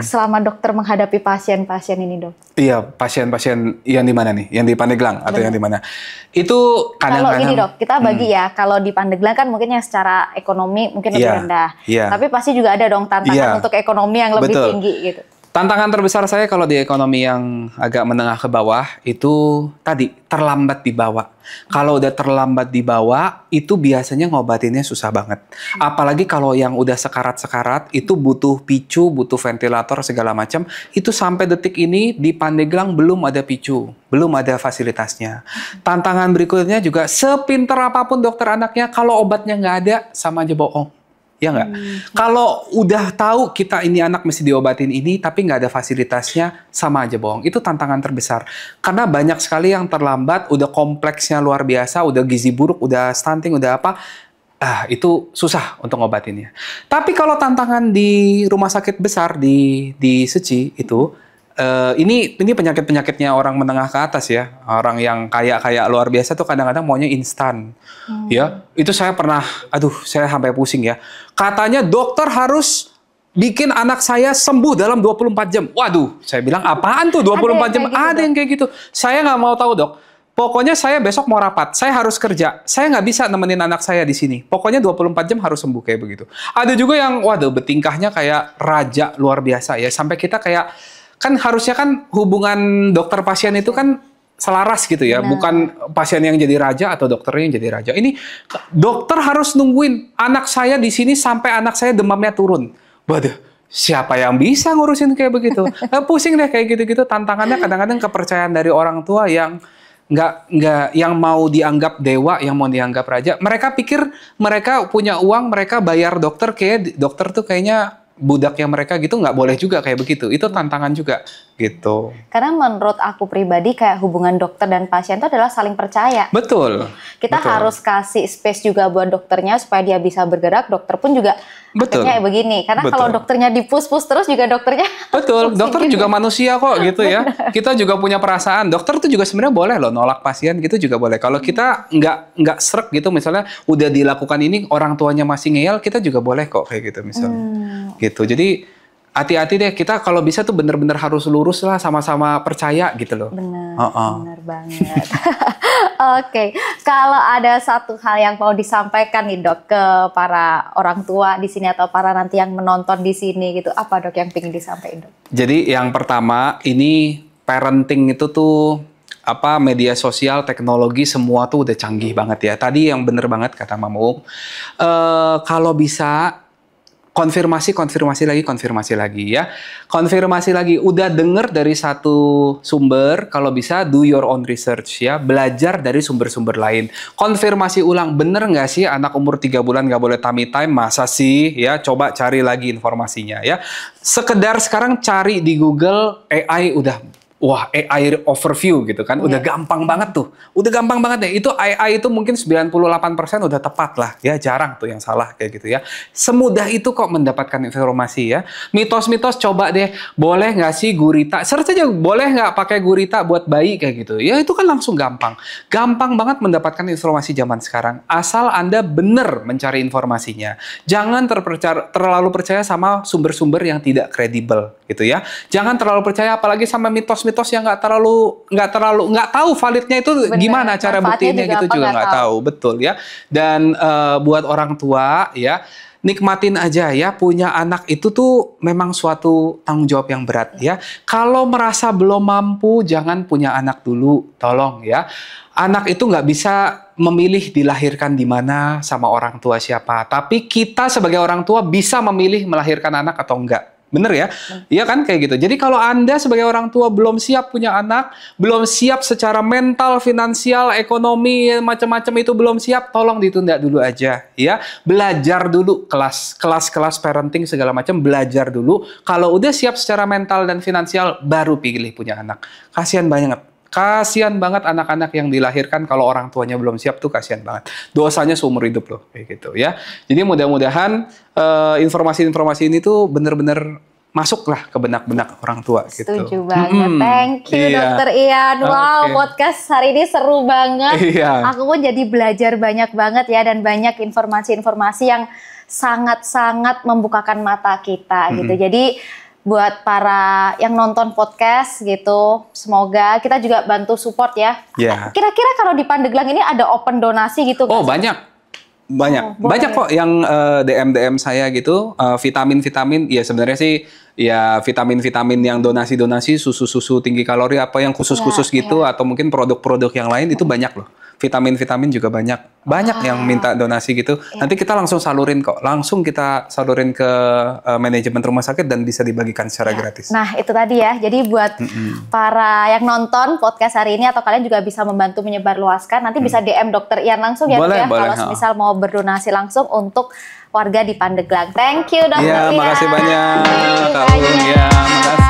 Speaker 1: selama dokter menghadapi pasien-pasien ini, Dok?
Speaker 2: Iya, pasien-pasien yang di mana nih? Yang di Pandeglang atau yang di mana? Itu
Speaker 1: Kalau
Speaker 2: kadang-kadang
Speaker 1: gini, Dok, kita bagi ya. Kalau di Pandeglang kan mungkin yang secara ekonomi mungkin lebih rendah. Tapi pasti juga ada dong tantangan untuk ekonomi yang lebih tinggi gitu.
Speaker 2: Tantangan terbesar saya kalau di ekonomi yang agak menengah ke bawah itu tadi terlambat dibawa. Kalau udah terlambat dibawa itu biasanya ngobatinnya susah banget. Apalagi kalau yang udah sekarat-sekarat itu butuh picu, butuh ventilator segala macam. Itu sampai detik ini di Pandeglang belum ada picu, belum ada fasilitasnya. Tantangan berikutnya juga sepintar apapun dokter anaknya kalau obatnya nggak ada sama aja bohong. Ya nggak? Kalau udah tahu kita ini anak mesti diobatin ini, tapi nggak ada fasilitasnya, sama aja bohong. Itu tantangan terbesar. Karena banyak sekali yang terlambat, udah kompleksnya luar biasa, udah gizi buruk, udah stunting, udah apa, itu susah untuk ngobatinnya. Tapi kalau tantangan di rumah sakit besar di Seci itu, ini penyakit-penyakitnya orang menengah ke atas ya. Orang yang kaya luar biasa tuh kadang-kadang maunya instan. Ya, itu saya pernah, saya sampai pusing ya. Katanya dokter harus bikin anak saya sembuh dalam 24 jam. Waduh, saya bilang apaan tuh 24 jam? Ada yang kayak gitu. Saya nggak mau tahu, Dok. Pokoknya saya besok mau rapat, saya harus kerja. Saya nggak bisa nemenin anak saya di sini. Pokoknya 24 jam harus sembuh kayak begitu. Ada juga yang, bertingkahnya kayak raja luar biasa ya. Sampai kita kayak, kan harusnya kan hubungan dokter pasien itu kan selaras gitu ya. Bukan pasien yang jadi raja atau dokternya yang jadi raja. Ini dokter harus nungguin anak saya di sini sampai anak saya demamnya turun. Waduh, siapa yang bisa ngurusin kayak begitu? Pusing deh kayak gitu-gitu. Tantangannya kadang-kadang kepercayaan dari orang tua yang nggak yang mau dianggap dewa, yang mau dianggap raja. Mereka pikir mereka punya uang, mereka bayar dokter, kayak dokter tuh kayaknya budaknya mereka gitu. Nggak boleh juga kayak begitu. Itu tantangan juga gitu.
Speaker 1: Karena menurut aku pribadi kayak hubungan dokter dan pasien itu adalah saling percaya.
Speaker 2: Betul.
Speaker 1: Kita harus kasih space juga buat dokternya supaya dia bisa bergerak. Dokter pun juga akhirnya begini. Karena kalau dokternya di-push terus juga dokternya.
Speaker 2: Betul. Dokter juga manusia kok gitu ya. Kita juga punya perasaan. Dokter tuh juga sebenarnya boleh loh nolak pasien gitu juga boleh. Kalau kita nggak srek gitu misalnya udah dilakukan ini orang tuanya masih ngeyel, kita juga boleh kok kayak gitu misalnya. Gitu. Jadi hati-hati deh, kita kalau bisa tuh bener-bener harus lurus lah, sama-sama percaya gitu loh.
Speaker 1: Bener banget. Oke, kalau ada satu hal yang mau disampaikan nih Dok ke para orang tua di sini atau para nanti yang menonton di sini gitu, apa Dok yang ingin disampaikan Dok?
Speaker 2: Jadi yang pertama ini parenting itu tuh media sosial, teknologi semua tuh udah canggih banget ya. Tadi yang bener banget kata Mama kalau bisa konfirmasi lagi ya. Konfirmasi lagi, udah denger dari satu sumber, kalau bisa do your own research ya. Belajar dari sumber-sumber lain. Konfirmasi ulang, bener nggak sih anak umur 3 bulan nggak boleh tummy time? Masa sih? Ya, coba cari lagi informasinya ya. Sekedar sekarang cari di Google, AI udah AI overview gitu kan, udah gampang banget tuh, udah gampang banget deh. Itu AI itu mungkin 98% udah tepat lah, ya jarang tuh yang salah kayak gitu ya. Semudah itu kok mendapatkan informasi ya. Mitos-mitos coba deh, boleh nggak sih gurita? Search aja, boleh nggak pakai gurita buat bayi kayak gitu? Ya itu kan langsung gampang. Gampang banget mendapatkan informasi zaman sekarang, asal Anda bener mencari informasinya. Jangan terlalu percaya sama sumber-sumber yang tidak kredibel gitu ya. Jangan terlalu percaya apalagi sama mitos-mitos yang nggak tahu validnya itu gimana cara buktiinnya gitu juga nggak tahu. Betul ya. Dan buat orang tua ya, nikmatin aja ya, punya anak itu tuh memang suatu tanggung jawab yang berat ya. Kalau merasa belum mampu jangan punya anak dulu, tolong ya. Anak itu nggak bisa memilih dilahirkan di mana sama orang tua siapa, tapi kita sebagai orang tua bisa memilih melahirkan anak atau enggak. Bener ya? Iya kan kayak gitu. Jadi kalau Anda sebagai orang tua belum siap punya anak, belum siap secara mental, finansial, ekonomi, macam-macam itu belum siap, tolong ditunda dulu aja ya. Belajar dulu kelas parenting segala macam, belajar dulu. Kalau udah siap secara mental dan finansial baru pilih punya anak. Kasihan banget anak-anak yang dilahirkan kalau orang tuanya belum siap tuh, kasihan banget. Dosanya seumur hidup loh kayak gitu ya. Jadi mudah-mudahan informasi-informasi ini tuh bener-bener masuklah ke benak-benak orang tua gitu.
Speaker 1: Setuju banget. Thank you Dokter Ian. Wow, podcast hari ini seru banget. Aku pun jadi belajar banyak banget ya, dan banyak informasi-informasi yang sangat-sangat membukakan mata kita gitu. Jadi buat para yang nonton podcast gitu, semoga kita juga bantu support ya.
Speaker 2: Ya.
Speaker 1: Kira-kira kalau di Pandeglang ini ada open donasi gitu?
Speaker 2: Oh banyak.
Speaker 1: Oh,
Speaker 2: Banyak kok yang DM saya gitu, vitamin-vitamin, ya sebenarnya sih ya vitamin-vitamin yang donasi-donasi, susu-susu tinggi kalori apa yang khusus-khusus gitu, atau mungkin produk-produk yang lain itu banyak loh. Vitamin-vitamin juga banyak yang minta donasi gitu. Nanti kita langsung salurin kok, langsung kita salurin ke manajemen rumah sakit dan bisa dibagikan secara gratis.
Speaker 1: Nah itu tadi ya, jadi buat para yang nonton podcast hari ini atau kalian juga bisa membantu menyebarluaskan, nanti bisa DM Dokter Ian langsung ya,
Speaker 2: boleh,
Speaker 1: kalau misal mau berdonasi langsung untuk warga di Pandeglang. Thank you Dokter Ian.
Speaker 2: Iya, makasih banyak Kak Ulung. Ya, makasih.